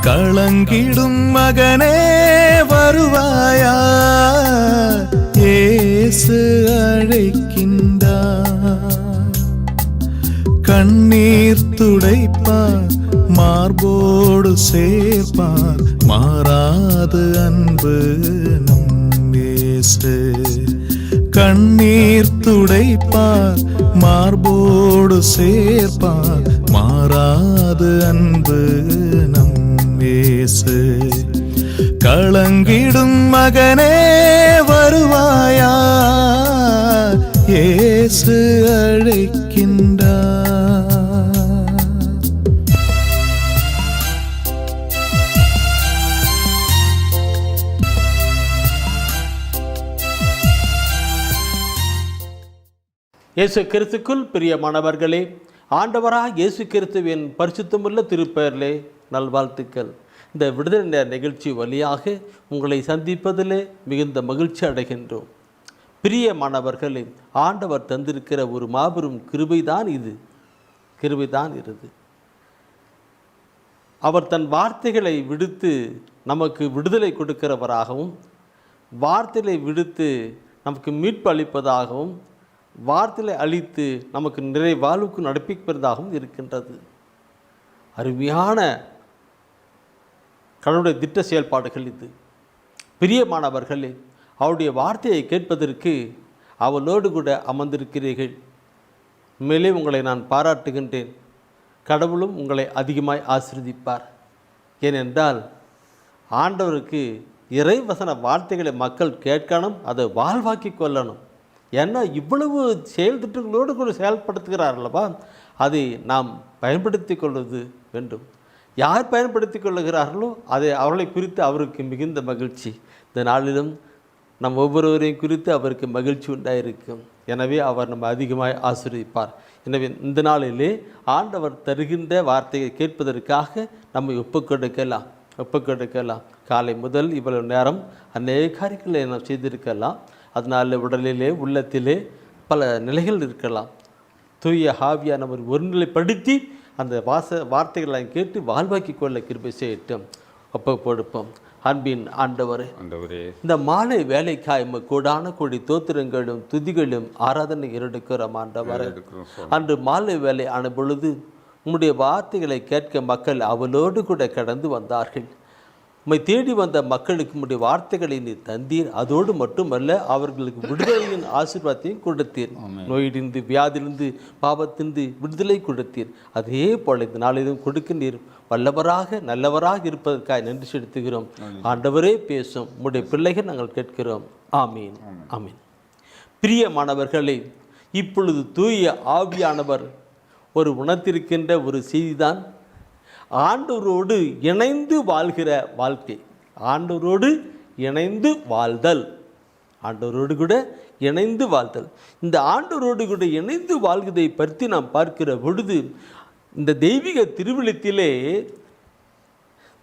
களங்கிடும் மகனே வருவாயா, இயேசு அழைக்கின்றார். கண்ணீர் துடைப்பார், மார்போடு சேர்ப்பார், மாறாது அன்பு நம் இயேசு. கண்ணீர் துடைப்பார், மார்போடு சேர்ப்பார், மாறாது அன்பு நம் இயேசு. களங்கிடும் மகனே வருவாயா, இயேசு அழைக்கின்றார். இயேசு கிறிஸ்துக்குள் பிரியமானவர்களே, ஆண்டவராக இயேசு கிறிஸ்துவின் பரிசுத்தமுள்ள திருப்பெயரிலே நல்வாழ்த்துக்கள். இந்த விடுதலை நேர நிகழ்ச்சி வழியாக உங்களை சந்திப்பதிலே மிகுந்த மகிழ்ச்சி அடைகின்றோம். பிரியமானவர்களே, ஆண்டவர் தந்திருக்கிற ஒரு மாபெரும் கிருபைதான் இது. அவர் தன் வார்த்தைகளை விடுத்து நமக்கு விடுதலை கொடுக்கிறவராகவும், வார்த்தைகளை விடுத்து நமக்கு மீட்பு அளிப்பதாகவும், வார்த்தையை அளித்து நமக்கு நிறைவாழ்வுக்கு நடப்பிப்பதாகவும் இருக்கின்றது. அருமையான கடவுளுடைய திட்ட செயல்பாடுகள் இது. பிரியமானவர்களே, அவருடைய வார்த்தையை கேட்பதற்கு அவளோடு கூட அமர்ந்திருக்கிறீர்கள். மேலே உங்களை நான் பாராட்டுகின்றேன். கடவுளும் உங்களை அதிகமாய் ஆசீர்வதிப்பார். ஏனென்றால் ஆண்டவருக்கு இறைவசன வார்த்தைகளை மக்கள் கேட்கணும், அதை வாழ்வாக்கி கொள்ளணும். ஏன்னா இவ்வளவு செயல் திட்டங்களோடு கூட செயல்படுத்துகிறார்களப்பா, அதை நாம் பயன்படுத்தி கொள்வது வேண்டும். யார் பயன்படுத்தி கொள்ளுகிறார்களோ அதை அவர்களை குறித்து அவருக்கு மிகுந்த மகிழ்ச்சி. இந்த நாளிலும் நம் ஒவ்வொருவரையும் குறித்து அவருக்கு மகிழ்ச்சி உண்டாயிருக்கும். எனவே அவர் நம்ம அதிகமாக ஆசீர்வதிப்பார். எனவே இந்த நாளிலே ஆண்டவர் தருகின்ற வார்த்தையை கேட்பதற்காக நம்மை ஒப்புக்கொடுக்கலாம். காலை முதல் இவ்வளவு நேரம் அநேக காரியங்களை நாம் செய்திருக்கலாம். அதனால் உடலிலே உள்ளத்திலே பல நிலைகள் இருக்கலாம். தூய ஆவியானவர் ஒருநிலைப்படுத்தி அந்த வார்த்தைகளை கேட்டு வாழ்வாக்கி கொள்ள கிருபை செய்யட்டும். ஒப்புக்கொடுப்போம். அன்பின் ஆண்டவரே, இந்த மாலை வேலைக்காய் கோடான கோடி தோத்திரங்களும் துதிகளும் ஆராதனை எடுக்கிறோம் ஆண்டவரே. அன்று மாலை வேலை ஆன பொழுது உம்முடைய வார்த்தைகளை கேட்க மக்கள் அவளோடு கூட கடந்து வந்தார்கள். உம்மை தேடி வந்த மக்களுக்கு உம்முடைய வார்த்தைகளை நீ தந்தீர். அதோடு மட்டுமல்ல, அவர்களுக்கு விடுதலையின் ஆசீர்வாதத்தையும் கொடுத்தீர். நோயிலிருந்து, வியாதிலிருந்து, பாவத்திலிருந்து விடுதலை கொடுத்தீர். அதே போல இந்த நாளிலும் கொடுக்கின்றீர். வல்லவராக நல்லவராக இருப்பதற்காக நன்றி செலுத்துகிறோம். ஆண்டவரே பேசும், உம்முடைய பிள்ளைகள் நாங்கள் கேட்கிறோம். ஆமீன், ஆமீன். பிரியமானவர்களே, இப்பொழுது தூய ஆவியானவர் ஒரு உணர்த்திருக்கின்ற ஒரு செய்திதான் ஆண்டவரோடு இணைந்து வாழ்கிற வாழ்க்கை. ஆண்டவரோடு இணைந்து வாழ்தல், ஆண்டவரோடு கூட இணைந்து வாழ்தல். இந்த ஆண்டவரோடு கூட இணைந்து வாழ்வதை பற்றி நாம் பார்க்கிற பொழுது, இந்த தெய்வீக திருவிழத்திலே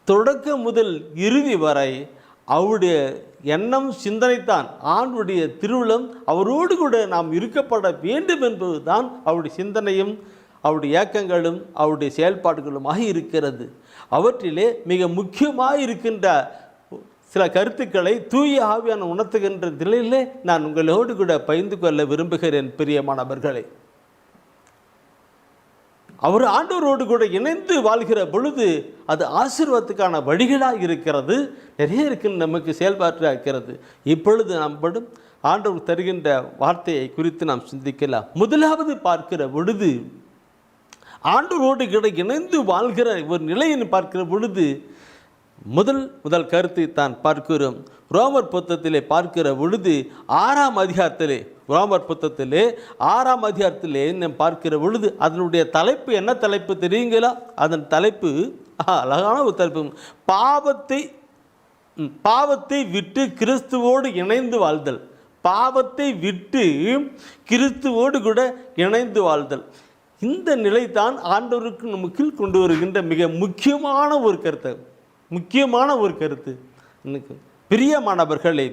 தொடக்கம் முதல் இறுதி வரை அவருடைய எண்ணம், சிந்தனைத்தான். ஆண்டுடைய திருவிழம் அவரோடு கூட நாம் இருக்கப்பட வேண்டும் என்பதுதான் அவருடைய சிந்தனையும் அவருடைய இயக்கங்களும் அவருடைய செயல்பாடுகளுமாக இருக்கிறது. அவற்றிலே மிக முக்கியமாக இருக்கின்ற சில கருத்துக்களை தூய ஆவியான உணர்த்துகின்ற நிலையிலே நான் உங்களோடு கூட பகிர்ந்து கொள்ள விரும்புகிறேன். பிரியமானவர்களே, அவர் ஆண்டவரோடு கூட இணைந்து வாழ்கிற பொழுது அது ஆசீர்வாதத்துக்கான வழிகளாக இருக்கிறது. நிறைய இருக்கின்ற நமக்கு செயல்பாட்டாக இருக்கிறது. இப்பொழுது நாம் ஆண்டவர் தருகின்ற வார்த்தையை குறித்து நாம் சிந்திக்கலாம். முதலாவது பார்க்கிற பொழுது, ஆண்டவரோடு கூட இணைந்து வாழ்கிற ஒரு நிலையை பார்க்கிற பொழுது முதல் கருத்தை தான் பார்க்கிறோம். ரோமர் புத்தகத்திலே பார்க்கிற பொழுது 6ஆம் அதிகாரத்திலே, ரோமர் புத்தகத்திலே 6ஆம் அதிகாரத்திலே நாம் பார்க்கிற பொழுது அதனுடைய தலைப்பு என்ன தலைப்பு தெரியுங்களா? அதன் தலைப்பு அழகான ஒரு தலைப்பு, பாவத்தை விட்டு கிறிஸ்துவோடு இணைந்து வாழ்தல். பாவத்தை விட்டு கிறிஸ்துவோடு கூட இணைந்து வாழ்தல். இந்த நிலை தான் ஆண்டவருக்கு நமக்கு கொண்டு வருகின்ற மிக முக்கியமான ஒரு கருத்து. பிரியமானவர்களே,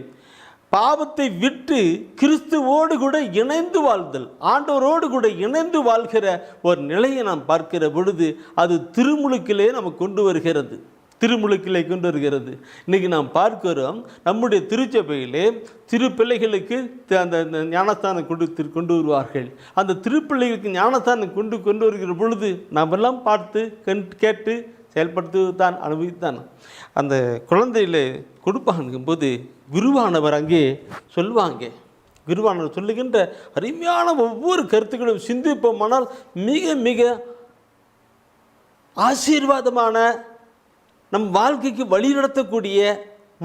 பாவத்தை விட்டு கிறிஸ்துவோடு கூட இணைந்து வாழ்தல், ஆண்டவரோடு கூட இணைந்து வாழ்கிற ஒரு நிலையை நாம் பார்க்கிற பொழுது அது திருமுழுக்கிலே நமக்கு கொண்டு வருகிறது. திருமுழுக்கிலே கொண்டு வருகிறது. இன்றைக்கி நாம் பார்க்கிறோம் நம்முடைய திருச்சபையிலே திரு பிள்ளைகளுக்கு அந்த ஞானஸ்தானம் கொண்டு வருவார்கள். அந்த திருப்பிள்ளைகளுக்கு ஞானஸ்தானம் கொண்டு வருகிற பொழுது நாம் எல்லாம் பார்த்து கேட்டு செயல்படுத்துவதுதான் அனுபவித்தான். அந்த குழந்தையில் கொடுப்பாங்கும்போது குருவானவர் அங்கே சொல்லுவாங்க. குருவானவர் சொல்லுகின்ற அருமையான ஒவ்வொரு கருத்துக்களும் சிந்திப்போமானால் மிக மிக ஆசீர்வாதமான நம் வாழ்க்கைக்கு வழி நடத்தக்கூடிய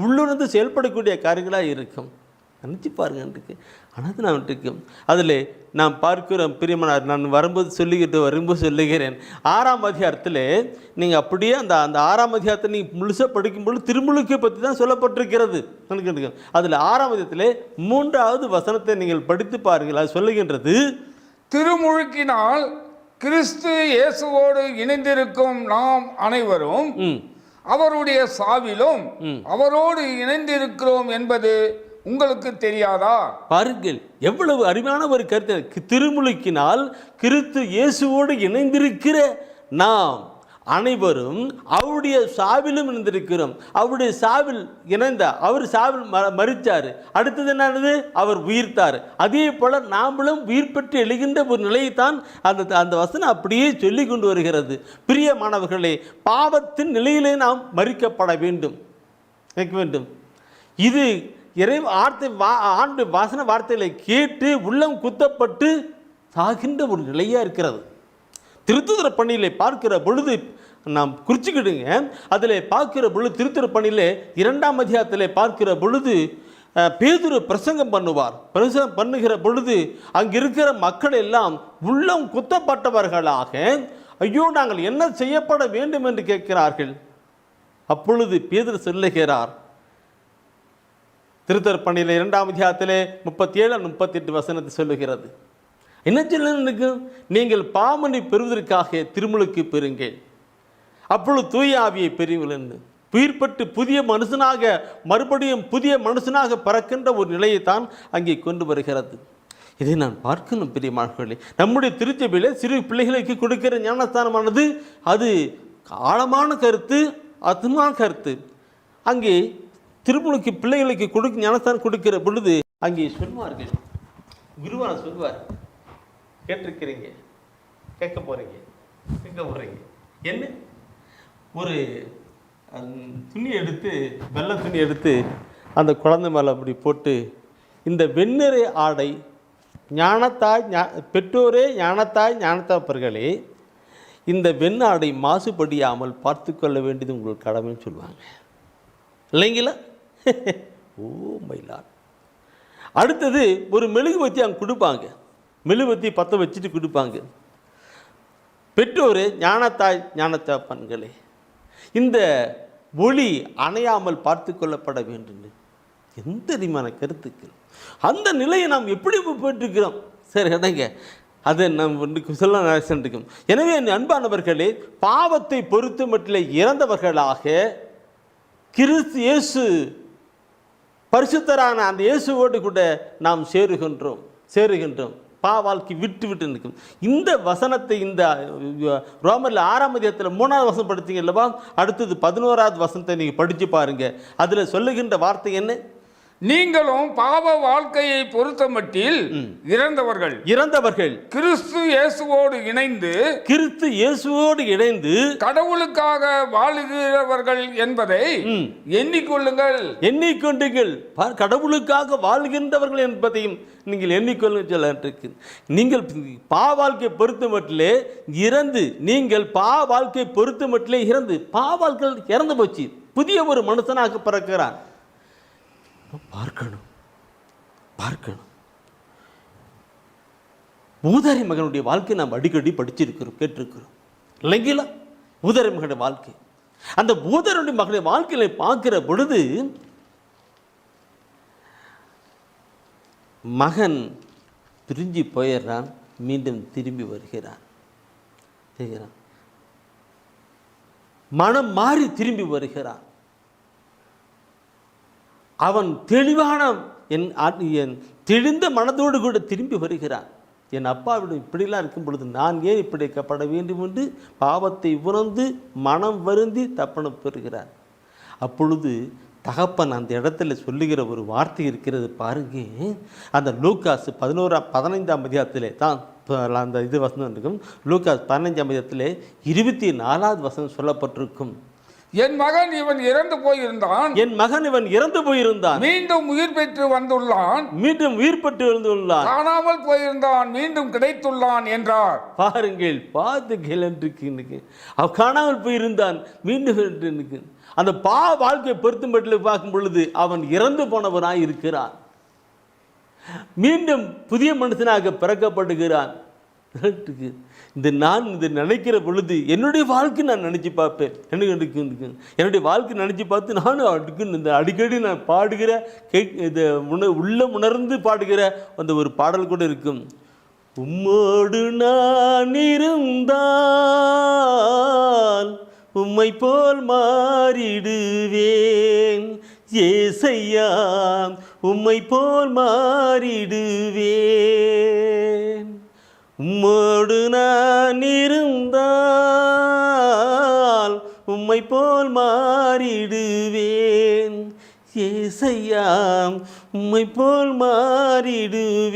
உள்ளுணர்ந்து செயல்படக்கூடிய காரியங்களாக இருக்கும். நினச்சி பாருங்கன்றிருக்கு. ஆனால் நான் இருக்கும் அதில் நாம் பார்க்கிறோம் பிரியமனார். நான் வரும்போது சொல்லுகிறேன் 6ஆம் அதிகாரத்தில் நீங்கள் அப்படியே அந்த 6ஆம் அதிகாரத்தை நீங்கள் முழுசாக படிக்கும்போது திருமுழுக்கை பற்றி தான் சொல்லப்பட்டிருக்கிறது. அதில் 6ஆம் அதிகாரத்தில் 3வது வசனத்தை நீங்கள் படித்து பாருங்கள். அது சொல்லுகின்றது, திருமுழுக்கினால் கிறிஸ்து இயேசுவோடு இணைந்திருக்கும் நாம் அனைவரும் அவருடைய சாவிலும் அவரோடு இணைந்திருக்கிறோம் என்பது உங்களுக்கு தெரியாதா? பாருங்கள், எவ்வளவு அருமையான ஒரு கருத்து. திருமுழுக்கினால் கிறிஸ்து இயேசுவோடு இணைந்திருக்கிற நாம் அனைவரும் அவருடைய சாவிலும் இணைந்திருக்கிறோம். அவருடைய சாவில் இணைந்த அவர் சாவில் மரித்தார். அடுத்தது என்னது? அவர் உயிர்த்தார். அதே போல நாமளும் உயிர் பெற்று எழுகின்ற ஒரு நிலையைத்தான் அந்த வசனம் அப்படியே சொல்லி கொண்டு வருகிறது. பிரியமானவர்களே, பாவத்தின் நிலையிலே நாம் மறிக்கப்பட வேண்டும். இது இறை ஆண்டு வாசன வார்த்தைகளை கேட்டு உள்ளம் குத்தப்பட்டு சாகின்ற ஒரு நிலையாக இருக்கிறது. திருத்துதர பணியிலே பார்க்கிற பொழுது நாம் குறிச்சிக்கிடுங்க. அதில் பார்க்கிற பொழுது திருத்துதர பணியிலே 2ஆம் அதிகாரத்தில் பார்க்கிற பொழுது பேதுரு பிரசங்கம் பண்ணுவார். பிரசங்கம் பண்ணுகிற பொழுது அங்கே இருக்கிற மக்கள் எல்லாம் உள்ளம் குத்தப்பட்டவர்களாக ஐயோ நாங்கள் என்ன செய்யப்பட வேண்டும் என்று கேட்கிறார்கள். அப்பொழுது பேதுரு சொல்லுகிறார், திருத்தர் பணியில் 2ஆம் அதிகாரத்திலே 37-38 வசனத்தை சொல்லுகிறது. என்ன சொல்லுங்க? நீங்கள் பாவனை பெறுவதற்காக திருமுழுக்கு பெறுங்கள், அப்பொழுது தூய ஆவியை பெறுவீர்கள். உயிர்பட்டு புதிய மனுஷனாக மறுபடியும் புதிய மனுஷனாக பறக்கின்ற ஒரு நிலையைத்தான் அங்கே கொண்டு வருகிறது. இதை நான் பார்க்கணும் பிரியமானவர்களே. நம்முடைய திருச்சபையிலே சிறு பிள்ளைகளுக்கு கொடுக்கிற ஞானஸ்தானமானது அது ஆழமான கருத்து, அற்புதமான கருத்து. அங்கே திருமுழுக்கு பிள்ளைகளுக்கு ஞானஸ்தானம் கொடுக்கிற பொழுது அங்கே சொல்வார்கள், குருவான சொல்வார், கேட்டிருக்கிறீங்க, கேட்க போகிறீங்க. என்ன? ஒரு துணி எடுத்து, வெள்ளை துணி எடுத்து அந்த குழந்தை மேலே அப்படி போட்டு, இந்த வெண்ணிறை ஆடை பெற்றோரே ஞானத்தாப்பர்களே, இந்த வெண்ணாடை மாசுபடியாமல் பார்த்து கொள்ள வேண்டியது உங்கள் கடமைன்னு சொல்லுவாங்க இல்லைங்களா? ஓ மயிலார். அடுத்தது ஒரு மெழுகுவத்தி அங்கே கொடுப்பாங்க. மெழுகுவத்தி பற்ற வச்சுட்டு கொடுப்பாங்க. பெற்றோர் ஞானத்தாப்பன்களே, இந்த ஒளி அணையாமல் பார்த்து கொள்ளப்பட வேண்டும். எந்த அதிகமான கருத்துக்கள்! அந்த நிலையை நாம் எப்படி போயிட்டுருக்கிறோம்? சரி இடங்க, அதை நாம் சொல்ல இருக்கும். எனவே அன்பானவர்களே, பாவத்தை பொறுத்து மட்டும் இறந்தவர்களாக கிறிஸ்து இயேசு பரிசுத்தரான அந்த இயேசுவோடு கூட நாம் சேருகின்றோம். வாழ்க்கை விட்டு இருக்கும். இந்த வசனத்தை இந்த ரோமரில் 6ஆம் அதிகாரத்தில் 3வது வசனம் படித்தீங்க அல்லவா? அடுத்தது 11வது வசனத்தை நீங்கள் படித்து பாருங்க. அதில் சொல்லுகின்ற வார்த்தை என்ன? நீங்களும் பாவ வாழ்க்கையை பொறுத்தமட்டில் இறந்தவர்கள் கிறிஸ்து இயேசுவோடு இணைந்து கடவுளுக்காக வாழுகிறவர்கள் என்பதை எண்ணிக்கொள்ளுங்கள். கடவுளுக்காக வாழ்கின்றவர்கள் என்பதையும் நீங்கள் எண்ணிக்கொள்ளுங்க சொல்லிருக்கு. நீங்கள் பாவ வாழ்க்கை பொறுத்த மட்டிலே இறந்து, நீங்கள் பாவ வாழ்க்கை பொறுத்த மட்டிலே இறந்து, பாவ வாழ்க்கை இறந்து போச்சு, புதிய ஒரு மனுஷனாக பிறக்கிறான். பார்க்கணும். ஊதாரி மகனுடைய வாழ்க்கை நாம் அடிக்கடி படிச்சிருக்கிறோம், கேட்டிருக்கிறோம் இல்லைங்களா? ஊதாரி மகனுடைய வாழ்க்கை, அந்த ஊதாரியுடைய மகனுடைய வாழ்க்கையை பார்க்கிற பொழுது மகன் பிரிஞ்சு போயிடுறான், மீண்டும் திரும்பி வருகிறான். மனம் மாறி திரும்பி வருகிறான். அவன் தெளிவான தெளிந்த மனதோடு கூட திரும்பி வருகிறான். என் அப்பாவிடம் இப்படிலாம் இருக்கும் பொழுது நான் ஏன் இப்படி பட வேண்டும் என்று பாவத்தை உணர்ந்து மனம் வருந்தி தப்பனம் பெறுகிறார். அப்பொழுது தகப்பன் அந்த இடத்துல சொல்லுகிற ஒரு வார்த்தை இருக்கிறது பாருங்க. அந்த லூக்காஸ் 15ஆம் அதிகாரத்திலே தான் அந்த இது வசனம் இருக்கும். லூக்காஸ் 15ஆம் அதிகாரத்திலே 24வது வசனம் சொல்லப்பட்டிருக்கும். என் மகன் இவன் இறந்து போயிருந்தான், என் மகன் இவன் இறந்து போயிருந்தான், மீண்டும் உயிர் பெற்று வந்துள்ளான், மீண்டும் உயிர் பெற்று வந்துள்ளான், காணாமல் போயிருந்தான், மீண்டும் கிடைத்துள்ளான் என்றார். பாருங்கள், பார்த்துகள் என்று அவ காணாமல் போயிருந்தான், மீண்டும் அந்த வாழ்க்கையை பொறுத்து மட்டும் பார்க்கும் பொழுது அவன் இறந்து போனவனாய் இருக்கிறான், மீண்டும் புதிய மனுஷனாக பிறக்கப்படுகிறான். நான் இது நினைக்கிற பொழுது என்னுடைய வாழ்க்கை நான் நினச்சி பார்ப்பேன். என்னுடைய வாழ்க்கை நினச்சி பார்த்து நானும் இந்த அடிக்கடி நான் பாடுகிற இதை உணர்ந்து பாடுகிற அந்த ஒரு பாடல் கூட இருக்கும். உம்மோடு நான் இருந்தால் உம்மை போல் மாறிடுவேன் ஏசையா, உம்மை போல் மாறிடுவேன். உம்மோடு நான் இருந்தால் உம்மை போல் மாறிடுவேன் ஏசையா, உம்மை போல் மாறிடுவேன்.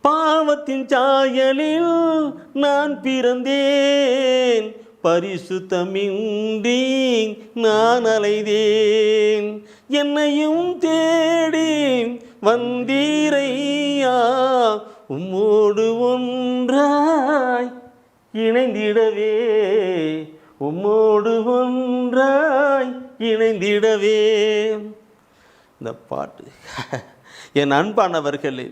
பாவத்தின் சாயலில் நான் பிறந்தேன், பரிசுத்தமின்றி நான் அலைதேன், என்னையும் தேடி வந்தீரையா, உம்மோடு ஒன்றாய் இணைந்திடவே, உம்மோடு ஒன்றாய் இணைந்திடவே. இந்த பாட்டு என் அன்பானவர்களே,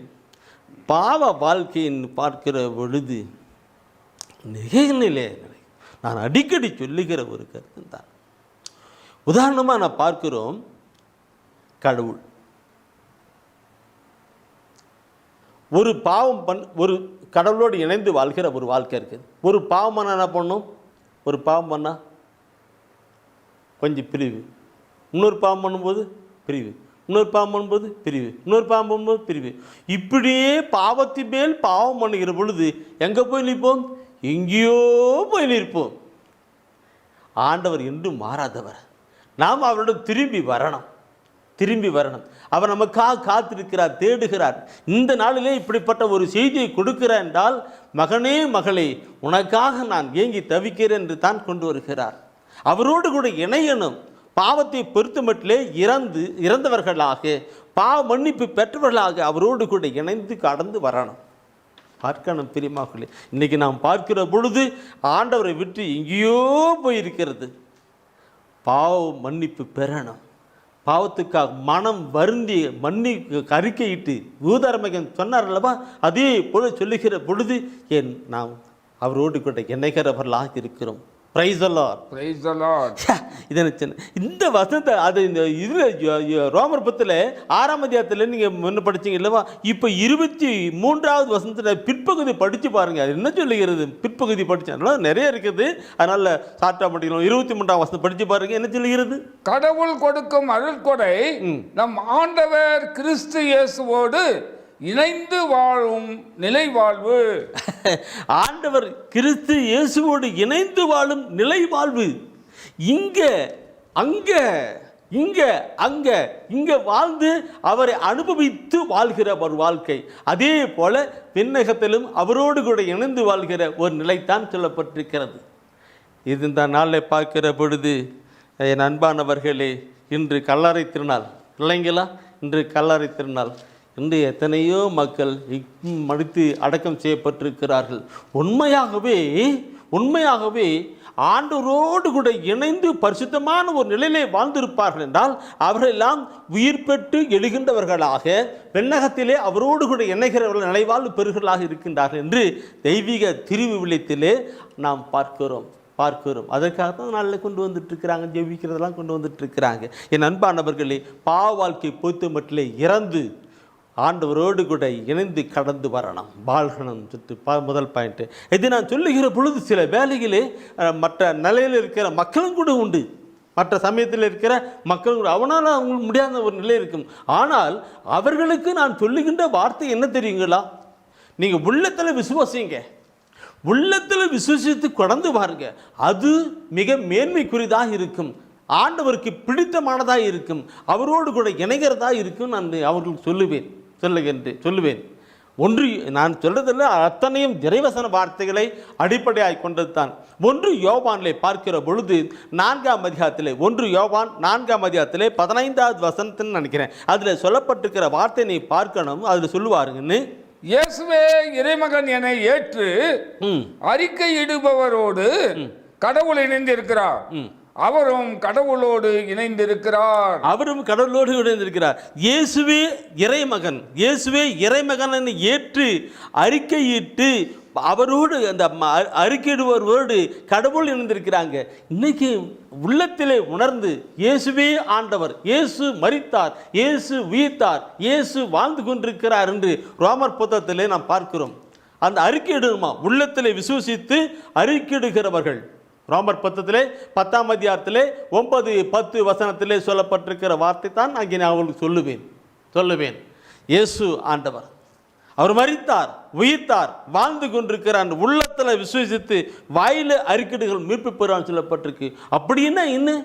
பாவ வாழ்க்கையின் பார்க்கிற பொழுது நிகழ்நிலை நான் அடிக்கடி சொல்லுகிற ஒரு கருத்து தான். உதாரணமாக நான் பார்க்கிறோம், கடவுள் ஒரு பாவம் ஒரு கடவுளோடு இணைந்து வாழ்கிற ஒரு வாழ்க்கை இருக்குது. ஒரு பாவம் பண்ணால் என்ன பண்ணும்? ஒரு பாவம் பண்ணால் கொஞ்சம் பிரிவு, இன்னொரு பாவம் பண்ணும்போது பிரிவு, இன்னொரு பாவம் பண்ணும்போது பிரிவு, இன்னொரு பாவம் பண்ணும்போது பிரிவு. இப்படியே பாவத்தின் மேல் பாவம் பண்ணுகிற பொழுது எங்கே போய் நிற்போம்? எங்கேயோ போய் நிற்போம். ஆண்டவர் என்றும் மாறாதவர். நாம் அவரிடம் திரும்பி வரணும். அவர் நமக்காக காத்திருக்கிறார், தேடுகிறார். இந்த நாளிலே இப்படிப்பட்ட ஒரு செய்தியை கொடுக்கிறார் என்றால், மகனே மகளே உனக்காக நான் ஏங்கி தவிக்கிறேன் என்று தான் கொண்டு வருகிறார். அவரோடு கூட இணையணும். பாவத்தை பொறுத்த மட்டிலே இறந்தவர்களாக பாவ மன்னிப்பு பெற்றவர்களாக அவரோடு கூட இணைந்து கடந்து வரணும். பார்க்கணும் பிரியமாகலே. இன்றைக்கி நாம் பார்க்கிற பொழுது ஆண்டவரை விட்டு எங்கேயோ போயிருக்கிறது. பாவ மன்னிப்பு பெறணும். பாவத்துக்காக மனம் வருந்தி அறிக்கையிட்டு ஊதாரமகன் சொன்னார் அல்லவா, அதே போல சொல்லுகிற பொழுது நாம் அவரோடு கூட இணைகிறவர்களாக இருக்கிறோம். Praise the Lord, praise the Lord. இந்த வசனத்தை அது இந்த இதில் ரோமர் 10:6ஆம் அதிகாரத்தில் நீங்கள் முன்ன படிச்சீங்க இல்லவா, இப்போ 23வது வசனத்தில் பிற்பகுதி படித்து பாருங்கள். அது என்ன சொல்லுகிறது? பிற்பகுதி படித்தா நிறைய இருக்குது, அதனால் சார்ட்டாக படிக்கணும். 23ஆம் வசனம் படித்து பாருங்கள், என்ன சொல்லுகிறது? கடவுள் கொடுக்கும் அருள்கொடை நம் ஆண்டவர் கிறிஸ்து இயேசுவோடு இணைந்து வாழும் நிலை வாழ்வு. ஆண்டவர் கிறிஸ்து இயேசுவோடு இணைந்து வாழும் நிலை வாழ்வு. இங்க வாழ்ந்து அவரை அனுபவித்து வாழ்கிற ஒரு வாழ்க்கை. அதே போல விண்ணகத்திலும் அவரோடு கூட இணைந்து வாழ்கிற ஒரு நிலைத்தான் சொல்லப்பட்டிருக்கிறது. இது இந்த நாளில் பார்க்கிற பொழுது என் அன்பானவர்களே, இன்று கல்லறை திருநாள் இல்லைங்களா? இன்று கல்லறை திருநாள். இன்று எத்தனையோ மக்கள் மடித்து அடக்கம் செய்யப்பட்டிருக்கிறார்கள். உண்மையாகவே ஆண்டவரோடு கூட இணைந்து பரிசுத்தமான ஒரு நிலையிலே வாழ்ந்திருப்பார்கள் என்றால் அவரெல்லாம் உயிர் பெற்று எழுகின்றவர்களாக விண்ணகத்திலே அவரோடு கூட இணைகிறவர்கள் நிலைவாழ்வு பெறுகளாக இருக்கின்றார்கள் என்று தெய்வீக திருவிவிலியத்திலே நாம் பார்க்கிறோம். அதற்காக தான் நாளில் கொண்டு வந்துட்டு இருக்கிறாங்க, ஜெபிக்கிறதெல்லாம் கொண்டு வந்துட்டு இருக்கிறாங்க. என் அன்பானவர்களே, பாவ வாழ்க்கை பொறுத்த மட்டிலே இறந்து ஆண்டவரோடு கூட இணைந்து கடந்து வரணும், வாழ்கணும். முதல் பாயிண்ட்டு இது. நான் சொல்லுகிற பொழுது சில வேலைகளே மற்ற நிலையில் இருக்கிற மக்களும் கூட உண்டு, மற்ற சமயத்தில் இருக்கிற மக்களும் கூட அவனால் அவங்களுக்கு முடியாத ஒரு நிலை இருக்கும். ஆனால் அவர்களுக்கு நான் சொல்லுகின்ற வார்த்தை என்ன தெரியுங்களா? நீங்கள் உள்ளத்தில் விசுவாசிங்க, உள்ளத்தில் விசுவாசித்து கடந்து பாருங்க. அது மிக மேன்மைக்குரியதாக இருக்கும், ஆண்டவருக்கு பிடித்தமானதாக இருக்கும், அவரோடு கூட இணைகிறதா இருக்கும். நான் அவர்களுக்கு சொல்லுவேன். ஒன்று நான் சொல்றதில்ல, அத்தனையும் இறைவசன வார்த்தைகளை அடிப்படையாக கொண்டது தான். 1 யோவானிலே பார்க்கிற பொழுது 4ஆம் அதிகாரத்திலே 1 யோவான் 4ஆம் அதிகாரத்திலே 15வது வசனத்தின்னு நினைக்கிறேன், அதில் சொல்லப்பட்டிருக்கிற வார்த்தை நீ பார்க்கணும். அதில் சொல்லுவாருங்கன்னு, இயேசுவே இறைமகன் என ஏற்று அறிக்கையிடுபவரோடு கடவுள் இணைந்திருக்கிறார், அவரும் கடவுளோடு இணைந்திருக்கிறார். இயேசுவே இறைமகன், இயேசுவே இறைமகன் என்று ஏற்று அறிக்கையிட்டு அவரோடு அந்த அறிக்கையிடுபவரோடு கடவுள் இணைந்திருக்கிறாங்க. இன்னைக்கு உள்ளத்திலே உணர்ந்து இயேசுவே ஆண்டவர், இயேசு மரித்தார், இயேசு உயிர்த்தார், இயேசு வாழ்ந்து கொண்டிருக்கிறார் என்று ரோமர் புத்தகத்திலே நாம் பார்க்கிறோம். அந்த அறிக்கையிடுமா, உள்ளத்திலே விசுவசித்து அறிக்கையிடுகிறவர்கள். ரோமர் புத்தகத்திலே 10ஆம் அதிகாரத்திலே 9-10 வசனத்திலே சொல்லப்பட்டிருக்கிற வார்த்தை தான் அங்கே நான் அவங்களுக்கு சொல்லுவேன். இயேசு ஆண்டவர், அவர் மரித்தார், உயிர்த்தார், வாழ்ந்து கொண்டிருக்கிறார். உள்ளத்தில் விசுவசித்து வாயில அறிக்கைகள் மீட்பு பெறுவான்னு சொல்லப்பட்டிருக்கு. அப்படின்னா இன்னும்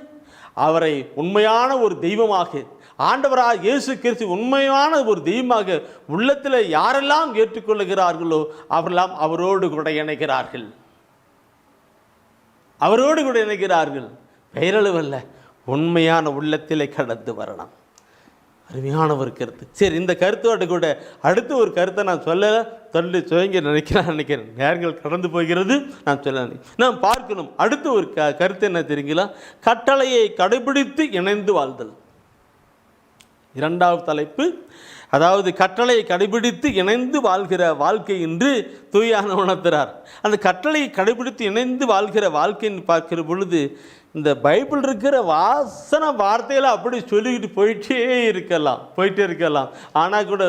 அவரை உண்மையான ஒரு தெய்வமாக, ஆண்டவராக இயேசு கிறிஸ்து உண்மையான ஒரு தெய்வமாக உள்ளத்தில் யாரெல்லாம் ஏற்றுக்கொள்ளுகிறார்களோ அவரெல்லாம் அவரோடு கூட இணைகிறார்கள். பெயரளவல்ல, உண்மையான உள்ளத்திலே கடந்து வரணும். அருமையான ஒரு கருத்து. சரி, இந்த கருத்தோடு கூட அடுத்த ஒரு கருத்தை நான் துவங்கி நினைக்கிறேன். நேரங்கள் கடந்து போகிறது, நான் நாம் பார்க்கணும். அடுத்த ஒரு கருத்து என்ன தெரியுங்களா? கட்டளையை கடைபிடித்து இணைந்து வாழ்தல். 2வது தலைப்பு, அதாவது கட்டளையை கடைபிடித்து இணைந்து வாழ்கிற வாழ்க்கை என்று தூயான உணர்த்துறார். அந்த கட்டளையை கடைபிடித்து இணைந்து வாழ்கிற வாழ்க்கைன்னு பார்க்கிற பொழுது இந்த பைபிள் இருக்கிற வார்த்தைகளை அப்படி சொல்லிக்கிட்டு போயிட்டே இருக்கலாம். ஆனால் கூட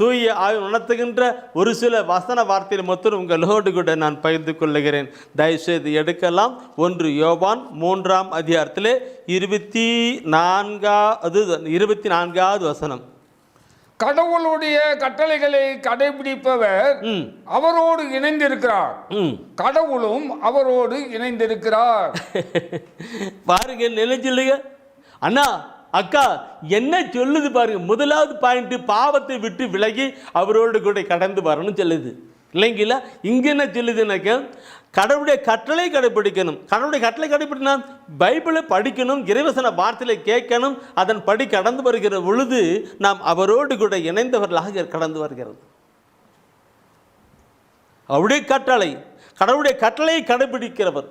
தூய ஆய்வு நடத்துகின்ற ஒரு சில வசன வார்த்தையில் மொத்தம் உங்களோடு கூட நான் பகிர்ந்து கொள்ளுகிறேன். தயவுசெய்து எடுக்கலாம். 1 யோவான் 3ஆம் அதிகாரத்திலே 24வது வசனம். கடவுளுடைய கட்டளைகளை கடைபிடிப்பவர் அவரோடு இணைந்திருக்கிறார், கடவுளும் அவரோடு இணைந்திருக்கிறார். பாருங்க, நினைச்சில்லைங்க அண்ணா அக்கா என்ன சொல்லுது பாருங்க. முதலாவது பாயிண்ட், பாவத்தை விட்டு விலகி அவரோடு கூட கடந்து வரணும் சொல்லுது இல்லைங்களா? இங்க என்ன சொல்லுதுன்னாக்க, கடவுளுடைய கட்டளை கடைபிடிக்கணும். கடவுளுடைய கட்டளை கடைபிடிக்கணும், பைபிளை படிக்கணும், இறைவசன வார்த்தையை கேட்கணும். அதன் படி கடந்து வருகிற பொழுது நாம் அவரோடு கூட இணைந்தவர்களாக கடந்து வருகிறது. அவருடைய கட்டளை, கடவுளுடைய கட்டளையை கடைபிடிக்கிறவர்.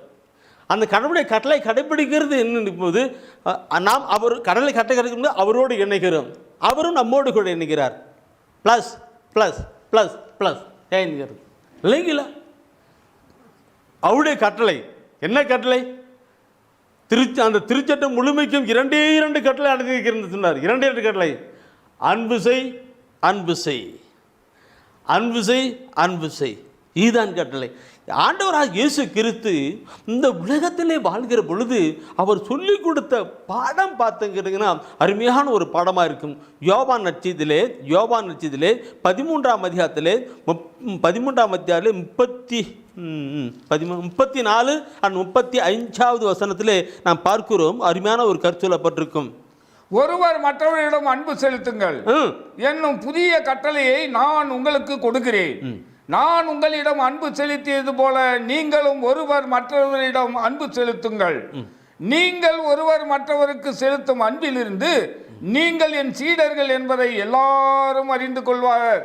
அந்த கடவுளுடைய கட்டளை கடைபிடிக்கிறது என்னும் போது நாம் அவர் கடலை கட்டளை கடைபிடிக்கும் அவரோடு இணைகிறோம், அவரும் நம்மோடு கூட இணைகிறார். ப்ளஸ் ப்ளஸ் ப்ளஸ் ப்ளஸ் இணைகிறது இல்லைங்களா? அவருடைய கட்டளை என்ன கட்டளை? அந்த திருச்சட்டம் முழுமைக்கும் 2 கட்டளை அடங்கியிருக்கிறது சொன்னார். 2 கட்டளை, அன்பு செய், அன்பு செய், அன்பு செய், அன்பு செய். இதுதான் கட்டளை. ஆண்டவராக இயேசு கிறிஸ்து இந்த உலகத்திலே வாழ்கிற பொழுது அவர் சொல்லிக் கொடுத்த பாடம் பார்த்துக்கிட்டீங்கன்னா அருமையான ஒரு பாடமாக இருக்கும். யோவான் நற்செய்தியிலே 13ஆம் அதிகாரத்திலே 34 and 35வது வசனத்திலே நாம் பார்க்கிறோம். அருமையான ஒரு கருத்து சொல்லப்பட்டிருக்கும். ஒருவர் மற்றவரிடம் அன்பு செலுத்துங்கள் என்னும் புதிய கட்டளையை நான் உங்களுக்கு கொடுக்கிறேன். நான் உங்களிடம் அன்பு செலுத்தியது போல நீங்களும் ஒருவர் மற்றவரிடம் அன்பு செலுத்துங்கள். நீங்கள் ஒருவர் மற்றவருக்கு செலுத்தும் அன்பிலிருந்து நீங்கள் என் சீடர்கள் என்பதை எல்லாரும் அறிந்து கொள்வார்கள்.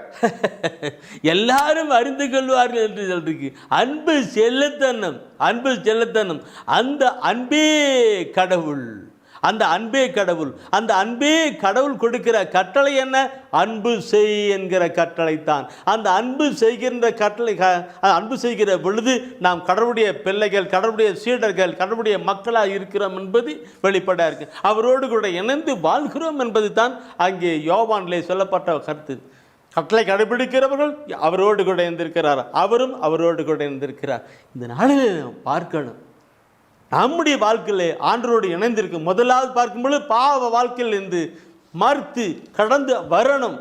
எல்லாரும் அறிந்து கொள்வார்கள் என்று சொல்றீங்க. அன்பு செலுத்தணும், அன்பு செலுத்தணும். அந்த அன்பே கடவுள், அந்த அன்பே கடவுள். அந்த அன்பே கடவுள் கொடுக்கிற கட்டளை என்ன? அன்பு செய் என்கிற கட்டளை தான். அந்த அன்பு செய்கின்ற கட்டளை, அன்பு செய்கிற பொழுது நாம் கடவுளுடைய பிள்ளைகள், கடவுளுடைய சீடர்கள், கடவுளுடைய மக்களாக இருக்கிறோம் என்பது வெளிப்படையாக இருக்கு. அவரோடு கூட இணைந்து வாழ்கிறோம் என்பது தான் அங்கே யோவானிலே சொல்லப்பட்ட கருத்து. கட்டளை கடைபிடிக்கிறவர்கள் அவரோடு கூட இருந்திருக்கிறார், அவரும் அவரோடு கூட இருந்திருக்கிறார். இந்த நாளில் பார்க்கணும், நம்முடைய வாழ்க்கையிலே ஆண்டவரோடு இணைந்திருக்கு. முதலாவது பார்க்கும்போது பாவ வாழ்க்கையில் இருந்து மறுத்து கடந்து வரணும்.